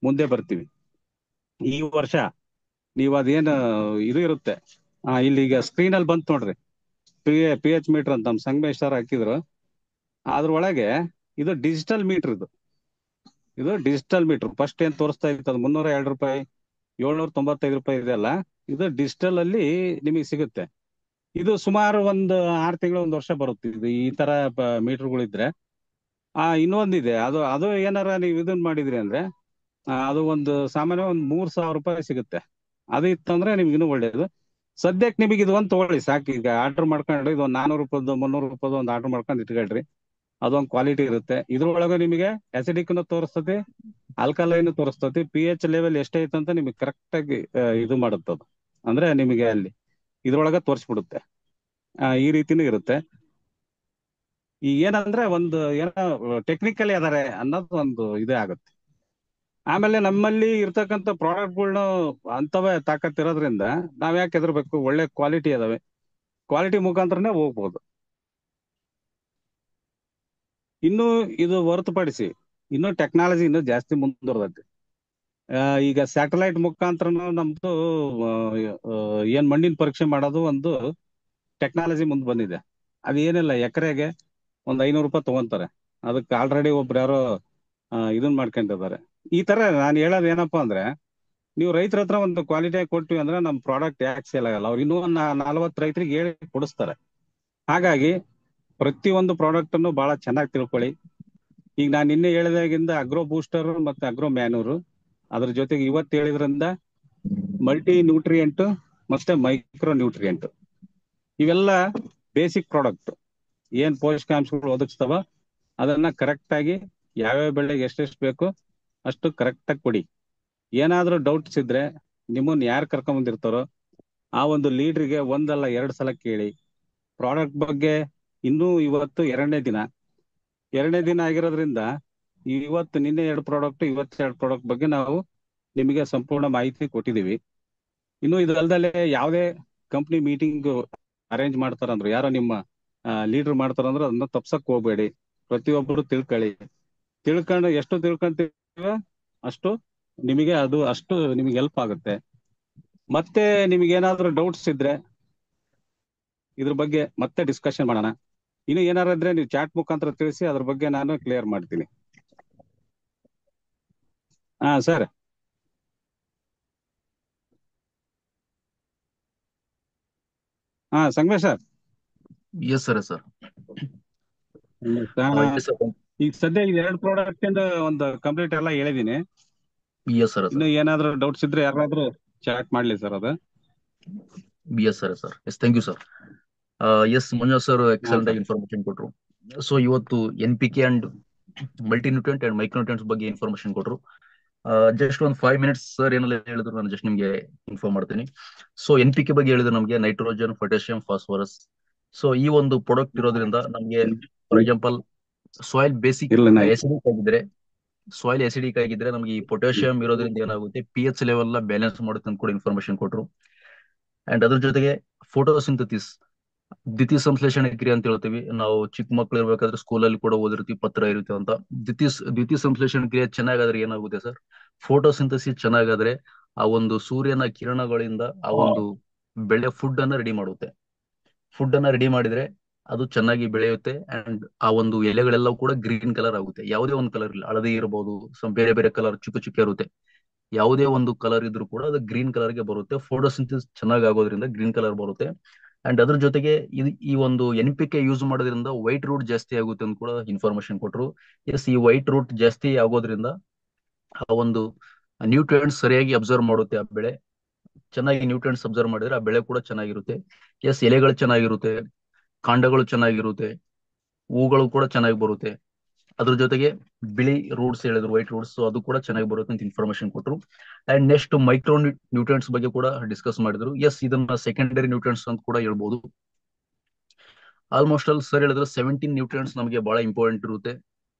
Speaker 1: ಮುಂದೆ ಬರ್ತೀವಿ. ಈ ವರ್ಷ ನೀವು ಅದೇನು ಇದು ಇರುತ್ತೆ, ಇಲ್ಲಿ ಈಗ ಸ್ಕ್ರೀನ್ ಅಲ್ಲಿ ಬಂತು ನೋಡ್ರಿ, ಪಿ ಎಚ್ ಮೀಟರ್ ಅಂತ ನಮ್ಮ ಸಂಗಮೇಶ್ ಸರ್ ಹಾಕಿದ್ರು. ಅದ್ರೊಳಗೆ ಇದು ಡಿಜಿಟಲ್ ಮೀಟರ್, ಇದು ಡಿಜಿಟಲ್ ಮೀಟರ್. ಫಸ್ಟ್ ಏನ್ ತೋರಿಸ್ತಾ ಇತ್ತು ಅದು 302 ರೂಪಾಯಿ, 795 ರೂಪಾಯಿ ಇದೆ ಅಲ್ಲ, ಇದು ಡಿಜಿಟಲ್ ಅಲ್ಲಿ ನಿಮಗೆ ಸಿಗುತ್ತೆ. ಇದು ಸುಮಾರು ಒಂದು 6 ತಿಂಗಳು 1 ವರ್ಷ ಬರುತ್ತೆ ಇದು ಈ ತರ ಮೀಟರ್ಗಳಿದ್ರೆ. ಇನ್ನೊಂದಿದೆ, ಅದು ಏನಾರ ನೀವು ಇದನ್ ಮಾಡಿದ್ರಿ ಅಂದ್ರೆ ಅದು ಒಂದು ಸಾಮಾನ್ಯ ಒಂದು 3,000 ರೂಪಾಯಿ ಸಿಗುತ್ತೆ. ಅದು ಇತ್ತಂದ್ರೆ ನಿಮ್ಗೆ ಇನ್ನೂ ಒಳ್ಳೇದು. ಸದ್ಯಕ್ಕೆ ನಿಮಗೆ ಇದು ಒಂದು ತಗೊಳ್ಳಿ ಸಾಕು. ಈಗ ಆರ್ಡರ್ ಮಾಡ್ಕೊಂಡ್ರಿ ಇದು 400 ರೂಪಾಯ್ದು 300 ರೂಪಾಯ್ದು ಒಂದು ಆರ್ಡರ್ ಮಾಡ್ಕೊಂಡು ಇಟ್ಕೊಳ್ರಿ. ಅದೊಂದು ಕ್ವಾಲಿಟಿ ಇರುತ್ತೆ. ಇದ್ರೊಳಗೆ ನಿಮಗೆ ಅಸಿಡಿಕ್ ತೋರಿಸ್ತತಿ, ಆಲ್ಕಲೈನ್ ತೋರಿಸ್ತತಿ, ಪಿ ಎಚ್ ಲೆವೆಲ್ ಎಷ್ಟೈತೆ ಅಂತ ನಿಮಗೆ ಕರೆಕ್ಟ್ ಆಗಿ ಇದು ಮಾಡುತ್ತದು. ಅಂದ್ರೆ ನಿಮಗೆ ಅಲ್ಲಿ ಇದ್ರೊಳಗೆ ತೋರಿಸ್ಬಿಡುತ್ತೆ. ಈ ರೀತಿನೂ ಇರುತ್ತೆ. ಈ ಏನಂದ್ರೆ ಒಂದು ಏನೋ ಟೆಕ್ನಿಕಲಿ ಅದಾರೆ ಅನ್ನೋದು ಒಂದು ಇದೇ ಆಗುತ್ತೆ. ಆಮೇಲೆ ನಮ್ಮಲ್ಲಿ ಇರ್ತಕ್ಕಂಥ ಪ್ರಾಡಕ್ಟ್ಗಳ್ನ ಅಂತವೇ ತಾಕತ್ತಿರೋದ್ರಿಂದ ನಾವ್ ಯಾಕೆ ಹೆದರ್ಬೇಕು? ಒಳ್ಳೆ ಕ್ವಾಲಿಟಿ ಅದಾವೆ, ಕ್ವಾಲಿಟಿ ಮುಖಾಂತರನೇ ಹೋಗ್ಬೋದು. ಇನ್ನು ಇದು ಹೊರತುಪಡಿಸಿ ಇನ್ನು ಟೆಕ್ನಾಲಜಿ ಇನ್ನೂ ಜಾಸ್ತಿ ಮುಂದುವರೆದೈತಿ. ಈಗ ಸ್ಯಾಟಲೈಟ್ ಮುಖಾಂತರನು ನಮ್ದು ಏನ್ ಮಣ್ಣಿನ ಪರೀಕ್ಷೆ ಮಾಡೋದು ಒಂದು ಟೆಕ್ನಾಲಜಿ ಮುಂದೆ ಬಂದಿದೆ. ಅದು ಏನಿಲ್ಲ, ಎಕರೆಗೆ ಒಂದು 500 ರೂಪಾಯಿ ತಗೊಂತಾರೆ. ಅದಕ್ಕೆ ಆಲ್ರೆಡಿ ಒಬ್ರು ಯಾರೋ ಇದನ್ ಮಾಡ್ಕೊಂಡಿದ್ದಾರೆ. ಈ ತರ ನಾನು ಹೇಳೋದು ಏನಪ್ಪಾ ಅಂದ್ರೆ, ನೀವು ರೈತರ ಹತ್ರ ಒಂದು ಕ್ವಾಲಿಟಿ ಕೊಟ್ವಿ ಅಂದ್ರೆ ನಮ್ ಪ್ರಾಡಕ್ಟ್ ಯಾಕೆ ಸೇಲ್ ಆಗಲ್ಲ? ಅವ್ರು ಇನ್ನೂ 40 ರೈತರಿಗೆ ಹೇಳಿ ಕೊಡಿಸ್ತಾರೆ. ಹಾಗಾಗಿ ಪ್ರತಿಯೊಂದು ಪ್ರಾಡಕ್ಟ್ ಅನ್ನು ಬಹಳ ಚೆನ್ನಾಗಿ ತಿಳ್ಕೊಳ್ಳಿ. ಈಗ ನಾನು ನಿನ್ನೆ ಹೇಳಿದಾಗಿಂದ ಅಗ್ರೋ ಬೂಸ್ಟರ್ ಮತ್ತೆ ಅಗ್ರೋ ಮ್ಯಾನೂರ್, ಅದ್ರ ಜೊತೆಗೆ ಇವತ್ತು ಹೇಳಿದ್ರಿಂದ ಮಲ್ಟಿ ನ್ಯೂಟ್ರಿಯೆಂಟ್ ಮತ್ತೆ ಮೈಕ್ರೋ ನ್ಯೂಟ್ರಿಯೆಂಟ್, ಇವೆಲ್ಲ ಬೇಸಿಕ್ ಪ್ರಾಡಕ್ಟ್. ಏನ್ ಪೋಷಕಾಂಶಗಳು ಒದಗಿಸ್ತಾವ ಅದನ್ನ ಕರೆಕ್ಟ್ ಆಗಿ ಯಾವ್ಯಾವ ಬೆಳೆಗೆ ಎಷ್ಟೆಷ್ಟು ಬೇಕು ಅಷ್ಟು ಕರೆಕ್ಟ್ ಆಗಿ ಕೊಡಿ. ಏನಾದ್ರೂ ಡೌಟ್ಸ್ ಇದ್ರೆ ನಿಮ್ಮನ್ನ ಯಾರು ಕರ್ಕೊಂಡ್ ಬಂದಿರ್ತಾರೋ ಆ ಒಂದು ಲೀಡ್ರಿಗೆ ಒಂದಲ್ಲ 2 ಸಲ ಕೇಳಿ. ಪ್ರಾಡಕ್ಟ್ ಬಗ್ಗೆ ಇನ್ನೂ ಇವತ್ತು 2ನೇ ದಿನ ಆಗಿರೋದ್ರಿಂದ ಇವತ್ತು ನಿನ್ನೆ 2 ಪ್ರಾಡಕ್ಟ್ ಇವತ್ತು 2 ಪ್ರಾಡಕ್ಟ್ ಬಗ್ಗೆ ನಾವು ನಿಮಗೆ ಸಂಪೂರ್ಣ ಮಾಹಿತಿ ಕೊಟ್ಟಿದೀವಿ. ಇನ್ನು ಇದಲ್ದಲೆ ಯಾವುದೇ ಕಂಪ್ನಿ ಮೀಟಿಂಗ್ ಅರೇಂಜ್ ಮಾಡ್ತಾರಂದ್ರು, ಯಾರೋ ನಿಮ್ಮ ಲೀಡರ್ ಮಾಡ್ತಾರಂದ್ರೆ ಅದನ್ನ ತಪ್ಸಕ್ ಹೋಗ್ಬೇಡಿ. ಪ್ರತಿಯೊಬ್ಬರು ತಿಳ್ಕೊಂಡು ಎಷ್ಟು ತಿಳ್ಕೊಂತೀವ ಅಷ್ಟು ನಿಮಗೆ ಹೆಲ್ಪ್ ಆಗುತ್ತೆ. ಮತ್ತೆ ನಿಮಗೆ ಏನಾದ್ರೂ ಡೌಟ್ಸ್ ಇದ್ರೆ ಇದ್ರ ಬಗ್ಗೆ ಮತ್ತೆ ಡಿಸ್ಕಷನ್ ಮಾಡೋಣ. ಇನ್ನು ಏನಾರ ಇದ್ರೆ ನೀವು ಚಾಟ್ ಮುಖಾಂತರ ತಿಳಿಸಿ, ಅದ್ರ ಬಗ್ಗೆ ನಾನು ಕ್ಲಿಯರ್ ಮಾಡ್ತೀನಿ. Sir. Sangamesh sir.
Speaker 2: Yes sir.
Speaker 1: ಈಗ ಸದ್ಯ 2 ಪ್ರಾಡಕ್ಟ್ ಒಂದು ಕಂಪ್ಲೀಟ್ ಎಲ್ಲ ಹೇಳಿದೀನಿ. ಇನ್ನು ಏನಾದ್ರೂ ಡೌಟ್ಸ್ ಇದ್ರೆ ಯಾರಾದ್ರೂ ಚಾಟ್ ಮಾಡ್ಲಿ ಸರ್ ಅದು.
Speaker 2: Yes thank you sir. Yes Manju sir excellent ಆಗಿ ಇನ್ಫಾರ್ಮೇಶನ್ ಕೊಟ್ರು. ಸೊ ಇವತ್ತು NPK and multi nutrient and micro nutrients ಬಗ್ಗೆ ಇನ್ಫಾರ್ಮೇಶನ್ ಕೊಟ್ರು. ಜಸ್ಟ್ ಒಂದು 5 ಮಿನಿಟ್ಸ್ ಸರ್ ಏನೆಲ್ಲ ಹೇಳಿದ್ರು ನಾನು ಜಸ್ಟ್ ನಿಮ್ಗೆ ಇನ್ಫಾರ್ಮ್ ಮಾಡ್ತೀನಿ. ಸೊ NPK ಬಗ್ಗೆ ಹೇಳಿದ್ರು ನಮ್ಗೆ ನೈಟ್ರೋಜನ್, ಪೊಟ್ಯಾಷಿಯಂ, ಫಾಸ್ಫರಸ್. ಸೊ ಈ ಒಂದು ಪ್ರಾಡಕ್ಟ್ ಇರೋದ್ರಿಂದ ನಮ್ಗೆ for example soil basic acidic ಆಗಿದ್ರೆ ನಮ್ಗೆ ಈ ಪೊಟ್ಯಾಷಿಯಂ ಇರೋದ್ರಿಂದ ಏನಾಗುತ್ತೆ, pH ಲೆವೆಲ್ ಬ್ಯಾಲೆನ್ಸ್ ಮಾಡುತ್ತೆ ಅಂತ ಕೂಡ ಇನ್ಫಾರ್ಮೇಶನ್ ಕೊಟ್ರು. ಅಂಡ್ ಅದ್ರ ಜೊತೆಗೆ ಫೋಟೋಸಿಂಥಸಿಸ್, ದ್ವಿತೀಯ ಸಂಶ್ಲೇಷಣೆ ಕ್ರಿಯೆ ಅಂತ ಹೇಳ್ತೀವಿ ನಾವು. ಚಿಕ್ಕ ಮಕ್ಳು ಇರ್ಬೇಕಾದ್ರೆ ಸ್ಕೂಲಲ್ಲಿ ಕೂಡ ಓದಿರ್ತೀವಿ, ಪತ್ರ ಇರುತ್ತೆ ಅಂತ. ದ್ವಿತೀಯ ಸಂಶ್ಲೇಷಣೆ ಕ್ರಿಯೆ ಚೆನ್ನಾಗಾದ್ರೆ ಏನಾಗುತ್ತೆ ಸರ್, ಫೋಟೋಸಿಂಥಸಿಸ್ ಚೆನ್ನಾಗಾದ್ರೆ ಆ ಒಂದು ಸೂರ್ಯನ ಕಿರಣಗಳಿಂದ ಆ ಒಂದು ಬೆಳೆ ಫುಡ್ ಅನ್ನ ರೆಡಿ ಮಾಡಿದ್ರೆ ಅದು ಚೆನ್ನಾಗಿ ಬೆಳೆಯುತ್ತೆ. ಅಂಡ್ ಆ ಒಂದು ಎಲೆಗಳೆಲ್ಲವೂ ಕೂಡ ಗ್ರೀನ್ ಕಲರ್ ಆಗುತ್ತೆ. ಯಾವುದೇ ಒಂದು ಕಲರ್ ಇಲ್ಲ, ಹಳದಿ ಇರಬಹುದು, ಬೇರೆ ಬೇರೆ ಕಲರ್ ಚಿಕ್ಕ ಇರುತ್ತೆ. ಯಾವುದೇ ಒಂದು ಕಲರ್ ಇದ್ರೂ ಕೂಡ ಅದು ಗ್ರೀನ್ ಕಲರ್ ಗೆ ಬರುತ್ತೆ. ಫೋಟೋಸಿಂಥಸಿಸ್ ಚೆನ್ನಾಗಿ ಆಗೋದ್ರಿಂದ ಗ್ರೀನ್ ಕಲರ್ ಬರುತ್ತೆ. ಅಂಡ್ ಅದ್ರ ಜೊತೆಗೆ ಈ ಒಂದು NPK ಯೂಸ್ ಮಾಡೋದ್ರಿಂದ ವೈಟ್ ರೂಟ್ ಜಾಸ್ತಿ ಆಗುತ್ತೆ ಅಂತ ಕೂಡ ಇನ್ಫಾರ್ಮೇಶನ್ ಕೊಟ್ರು. ಎಸ್, ಈ ವೈಟ್ ರೂಟ್ ಜಾಸ್ತಿ ಆಗೋದ್ರಿಂದ ಆ ಒಂದು ನ್ಯೂಟ್ರಿಯೆಂಟ್ಸ್ ಸರಿಯಾಗಿ ಅಬ್ಸರ್ವ್ ಮಾಡುತ್ತೆ. ಆ ಬೆಳೆ ಚೆನ್ನಾಗಿ ನ್ಯೂಟ್ರಿಯೆಂಟ್ಸ್ ಅಬ್ಸರ್ವ್ ಮಾಡಿದ್ರೆ ಆ ಬೆಳೆ ಕೂಡ ಚೆನ್ನಾಗಿರುತ್ತೆ. ಎಸ್, ಎಲೆಗಳು ಚೆನ್ನಾಗಿರುತ್ತೆ, ಕಾಂಡಗಳು ಚೆನ್ನಾಗಿರುತ್ತೆ, ಹೂಗಳು ಕೂಡ ಚೆನ್ನಾಗಿ ಬರುತ್ತೆ. ಅದ್ರ ಜೊತೆಗೆ ಬಿಳಿ ರೂಟ್ಸ್ ಹೇಳಿದ್ರು, ವೈಟ್ ರೂಟ್ಸ್, ಅದು ಕೂಡ ಚೆನ್ನಾಗಿ ಬರುತ್ತೆ ಅಂತ ಇನ್ಫಾರ್ಮೇಶನ್ ಕೊಟ್ಟರು. ಅಂಡ್ ನೆಕ್ಸ್ಟ್ ಮೈಕ್ರೋ ನ್ಯೂಟ್ರಿಯೆಂಟ್ಸ್ ಬಗ್ಗೆ ಕೂಡ ಡಿಸ್ಕಸ್ ಮಾಡಿದ್ರು. ಎಸ್, ಇದನ್ನ ಸೆಕೆಂಡರಿ ನ್ಯೂಟ್ರಿಯೆಂಟ್ಸ್ ಅಂತ ಕೂಡ ಹೇಳ್ಬೋದು. ಆಲ್ಮೋಸ್ಟ್ ಅಲ್ಲಿ ಸರ್ ಹೇಳಿದ್ರೆ 17 ನ್ಯೂಟ್ರಿಯೆಂಟ್ಸ್ ನಮಗೆ ಬಹಳ ಇಂಪಾರ್ಟೆಂಟ್ ಇರುತ್ತೆ.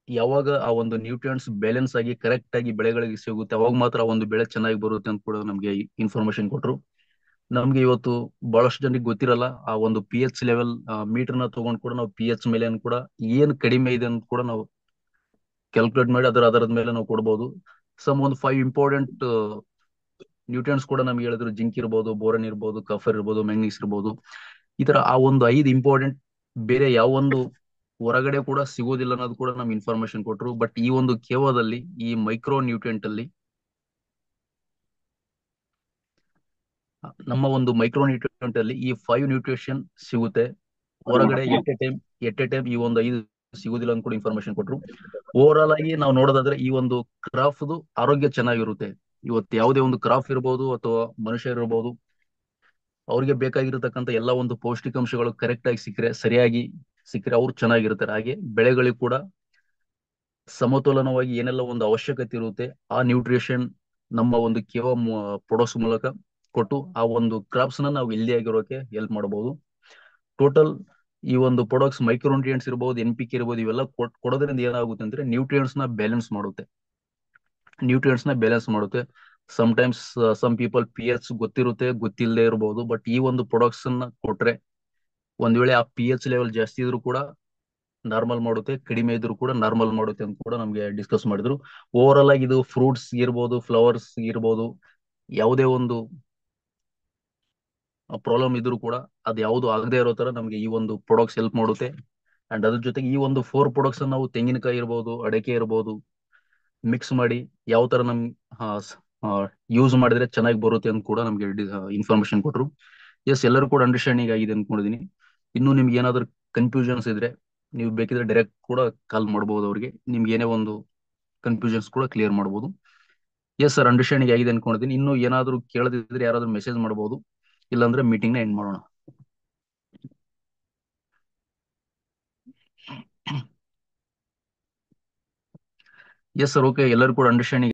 Speaker 2: ಯಾವಾಗ ಆ ಒಂದು ನ್ಯೂಟ್ರಿಯೆಂಟ್ಸ್ ಬ್ಯಾಲೆನ್ಸ್ ಆಗಿ ಕರೆಕ್ಟ್ ಆಗಿ ಬೆಳೆಗಳಿಗೆ ಸಿಗುತ್ತೆ, ಅವಾಗ ಮಾತ್ರ ಆ ಒಂದು ಬೆಳೆ ಚೆನ್ನಾಗಿ ಬರುತ್ತೆ ಅಂತ ಕೂಡ ನಮಗೆ ಇನ್ಫಾರ್ಮೇಶನ್ ಕೊಟ್ಟರು. ನಮ್ಗೆ ಇವತ್ತು ಬಹಳಷ್ಟು ಜನರಿಗೆ ಗೊತ್ತಿರಲ್ಲ, ಆ ಒಂದು ಪಿ ಎಚ್ ಲೆವೆಲ್ ಮೀಟರ್ ನ ತಗೊಂಡ್ ಕೂಡ ನಾವು ಪಿ ಎಚ್ ಮೇಲೆ ಕೂಡ ಏನ್ ಕಡಿಮೆ ಇದೆ ಅಂತ ಕೂಡ ನಾವು ಕ್ಯಾಲ್ಕುಲೇಟ್ ಮಾಡಿ ಅದರದ ಮೇಲೆ ನಾವು ಕೊಡ್ಬೋದು. ಒಂದು 5 ಇಂಪಾರ್ಟೆಂಟ್ ನ್ಯೂಟ್ರಿಯೆಂಟ್ಸ್ ಕೂಡ ನಮ್ಗೆ ಹೇಳಿದ್ರು. ಜಿಂಕ್ ಇರ್ಬೋದು, ಬೋರನ್ ಇರ್ಬೋದು, ಕಫರ್ ಇರ್ಬೋದು, ಮ್ಯಾಂಗನೀಸ್ ಇರ್ಬೋದು. ಈ ತರ ಆ ಒಂದು 5 ಇಂಪಾರ್ಟೆಂಟ್ ಬೇರೆ ಯಾವ ಒಂದು ಹೊರಗಡೆ ಕೂಡ ಸಿಗೋದಿಲ್ಲ ಅನ್ನೋದು ಕೂಡ ನಮ್ಗೆ ಇನ್ಫಾರ್ಮೇಶನ್ ಕೊಟ್ರು. ಬಟ್ ಈ ಒಂದು ಕೇವಲದಲ್ಲಿ ಈ ಮೈಕ್ರೋ ನ್ಯೂಟ್ರಿಯೆಂಟ್ ಅಲ್ಲಿ ನಮ್ಮ ಒಂದು ಮೈಕ್ರೋ ನ್ಯೂಟ್ರಿಯೆಂಟ್ ಅಲ್ಲಿ ಈ 5 ನ್ಯೂಟ್ರಿಷನ್ ಸಿಗುತ್ತೆ. ಹೊರಗಡೆ ಎಟ್ ಎ ಟೈಮ್ ಈ ಒಂದು 5 ಸಿಗುದಿಲ್ಲ ಅಂತ ಕೂಡ ಇನ್ಫಾರ್ಮೇಶನ್ ಕೊಟ್ರು. ಓವರ್ ಆಲ್ ಆಗಿ ನಾವು ನೋಡೋದಾದ್ರೆ ಈ ಒಂದು ಕ್ರಾಫ್ಟ್ ಆರೋಗ್ಯ ಚೆನ್ನಾಗಿರುತ್ತೆ. ಇವತ್ತು ಯಾವುದೇ ಒಂದು ಕ್ರಾಫ್ ಇರ್ಬೋದು ಅಥವಾ ಮನುಷ್ಯ ಇರ್ಬೋದು, ಅವ್ರಿಗೆ ಬೇಕಾಗಿರತಕ್ಕಂತ ಎಲ್ಲ ಒಂದು ಪೌಷ್ಟಿಕಾಂಶಗಳು ಕರೆಕ್ಟ್ ಆಗಿ ಸರಿಯಾಗಿ ಸಿಕ್ಕರೆ ಅವ್ರು ಚೆನ್ನಾಗಿರ್ತಾರೆ. ಹಾಗೆ ಬೆಳೆಗಳಿಗೆ ಕೂಡ ಸಮತೋಲನವಾಗಿ ಏನೆಲ್ಲ ಒಂದು ಅವಶ್ಯಕತೆ ಇರುತ್ತೆ ಆ ನ್ಯೂಟ್ರಿಷನ್ ನಮ್ಮ ಒಂದು ಪ್ರೊಡಕ್ಟ್ಸ್ ಮೂಲಕ ಕೊಟ್ಟು ಆ ಒಂದು ಕ್ರಾಪ್ಸ್ ನ ನಾವು ಹೆಲ್ದಿ ಆಗಿರೋಕೆ ಹೆಲ್ಪ್ ಮಾಡಬಹುದು. ಟೋಟಲ್ ಈ ಒಂದು ಪ್ರೊಡಕ್ಟ್ಸ್ ಮೈಕ್ರೋ ನ್ಯೂಟ್ರಿಯೆಂಟ್ಸ್ ಇರ್ಬೋದು, NPK ಇರ್ಬೋದು, ಇವೆಲ್ಲ ಕೊಡೋದ್ರಿಂದ ಏನಾಗುತ್ತೆ ಅಂದ್ರೆ ನ್ಯೂಟ್ರಿಯೆಂಟ್ಸ್ ನ ಬ್ಯಾಲೆನ್ಸ್ ಮಾಡುತ್ತೆ. ಟೈಮ್ಸ್ ಸಮ್ ಪೀಪಲ್ pH ಗೊತ್ತಿರುತ್ತೆ, ಗೊತ್ತಿಲ್ಲದೆ ಇರಬಹುದು. ಬಟ್ ಈ ಒಂದು ಪ್ರೊಡಕ್ಟ್ಸ್ ಅನ್ನ ಕೊಟ್ರೆ ಒಂದ್ ವೇಳೆ ಆ pH ಲೆವೆಲ್ ಜಾಸ್ತಿ ಇದ್ರೂ ಕೂಡ ನಾರ್ಮಲ್ ಮಾಡುತ್ತೆ, ಕಡಿಮೆ ಇದ್ರೂ ಕೂಡ ನಾರ್ಮಲ್ ಮಾಡುತ್ತೆ ಅಂತ ಕೂಡ ನಮ್ಗೆ ಡಿಸ್ಕಸ್ ಮಾಡಿದ್ರು. ಓವರ್ ಆಲ್ ಆಗಿ ಇದು ಫ್ರೂಟ್ಸ್ ಇರ್ಬೋದು, ಫ್ಲವರ್ಸ್ ಇರ್ಬೋದು, ಯಾವುದೇ ಒಂದು ಪ್ರಾಬ್ಲಮ್ ಇದ್ರೂ ಕೂಡ ಅದು ಯಾವುದು ಆಗದೆ ಇರೋ ತರ ನಮಗೆ ಈ ಒಂದು ಪ್ರೊಡಕ್ಟ್ಸ್ ಹೆಲ್ಪ್ ಮಾಡುತ್ತೆ. ಅಂಡ್ ಅದ್ರ ಜೊತೆಗೆ ಈ ಒಂದು 4 ಪ್ರೊಡಕ್ಟ್ಸ್ ನಾವು ತೆಂಗಿನಕಾಯಿ ಇರ್ಬೋದು, ಅಡಕೆ ಇರ್ಬೋದು, ಮಿಕ್ಸ್ ಮಾಡಿ ಯಾವ ತರ ನಮ್ ಯೂಸ್ ಮಾಡಿದ್ರೆ ಚೆನ್ನಾಗಿ ಬರುತ್ತೆ ಅಂತ ಕೂಡ ನಮ್ಗೆ ಇನ್ಫಾರ್ಮೇಶನ್ ಕೊಟ್ರು. ಎಸ್, ಎಲ್ಲರೂ ಕೂಡ ಅಂಡರ್ಸ್ಟ್ಯಾಂಡಿಂಗ್ ಆಗಿದೆ ಅನ್ಕೊಂಡಿದೀನಿ. ಇನ್ನು ನಿಮ್ಗೆ ಏನಾದ್ರು ಕನ್ಫ್ಯೂಷನ್ಸ್ ಇದ್ರೆ ನೀವು ಬೇಕಿದ್ರೆ ಡೈರೆಕ್ಟ್ ಕೂಡ ಕಾಲ್ ಮಾಡಬಹುದು ಅವ್ರಿಗೆ. ನಿಮ್ಗೆ ಏನೇ ಒಂದು ಕನ್ಫ್ಯೂಷನ್ಸ್ ಕೂಡ ಕ್ಲಿಯರ್ ಮಾಡಬಹುದು. ಎಸ್ ಸರ್, ಅಂಡರ್ಸ್ಟ್ಯಾಂಡಿಂಗ್ ಆಗಿದೆ ಅನ್ಕೊಂಡಿದೀನಿ. ಇನ್ನು ಏನಾದ್ರು ಕೇಳದಿದ್ರೆ ಯಾರಾದ್ರೂ ಮೆಸೇಜ್ ಮಾಡಬಹುದು, ಇಲ್ಲಾಂದ್ರೆ ಮೀಟಿಂಗ್ ನ ಎಂಡ್ ಮಾಡೋಣ. ಎಸ್ ಸರ್, ಓಕೆ, ಎಲ್ಲರೂ ಕೂಡ ಅಂಡರ್ಸ್ಟ್ಯಾಂಡಿಂಗ್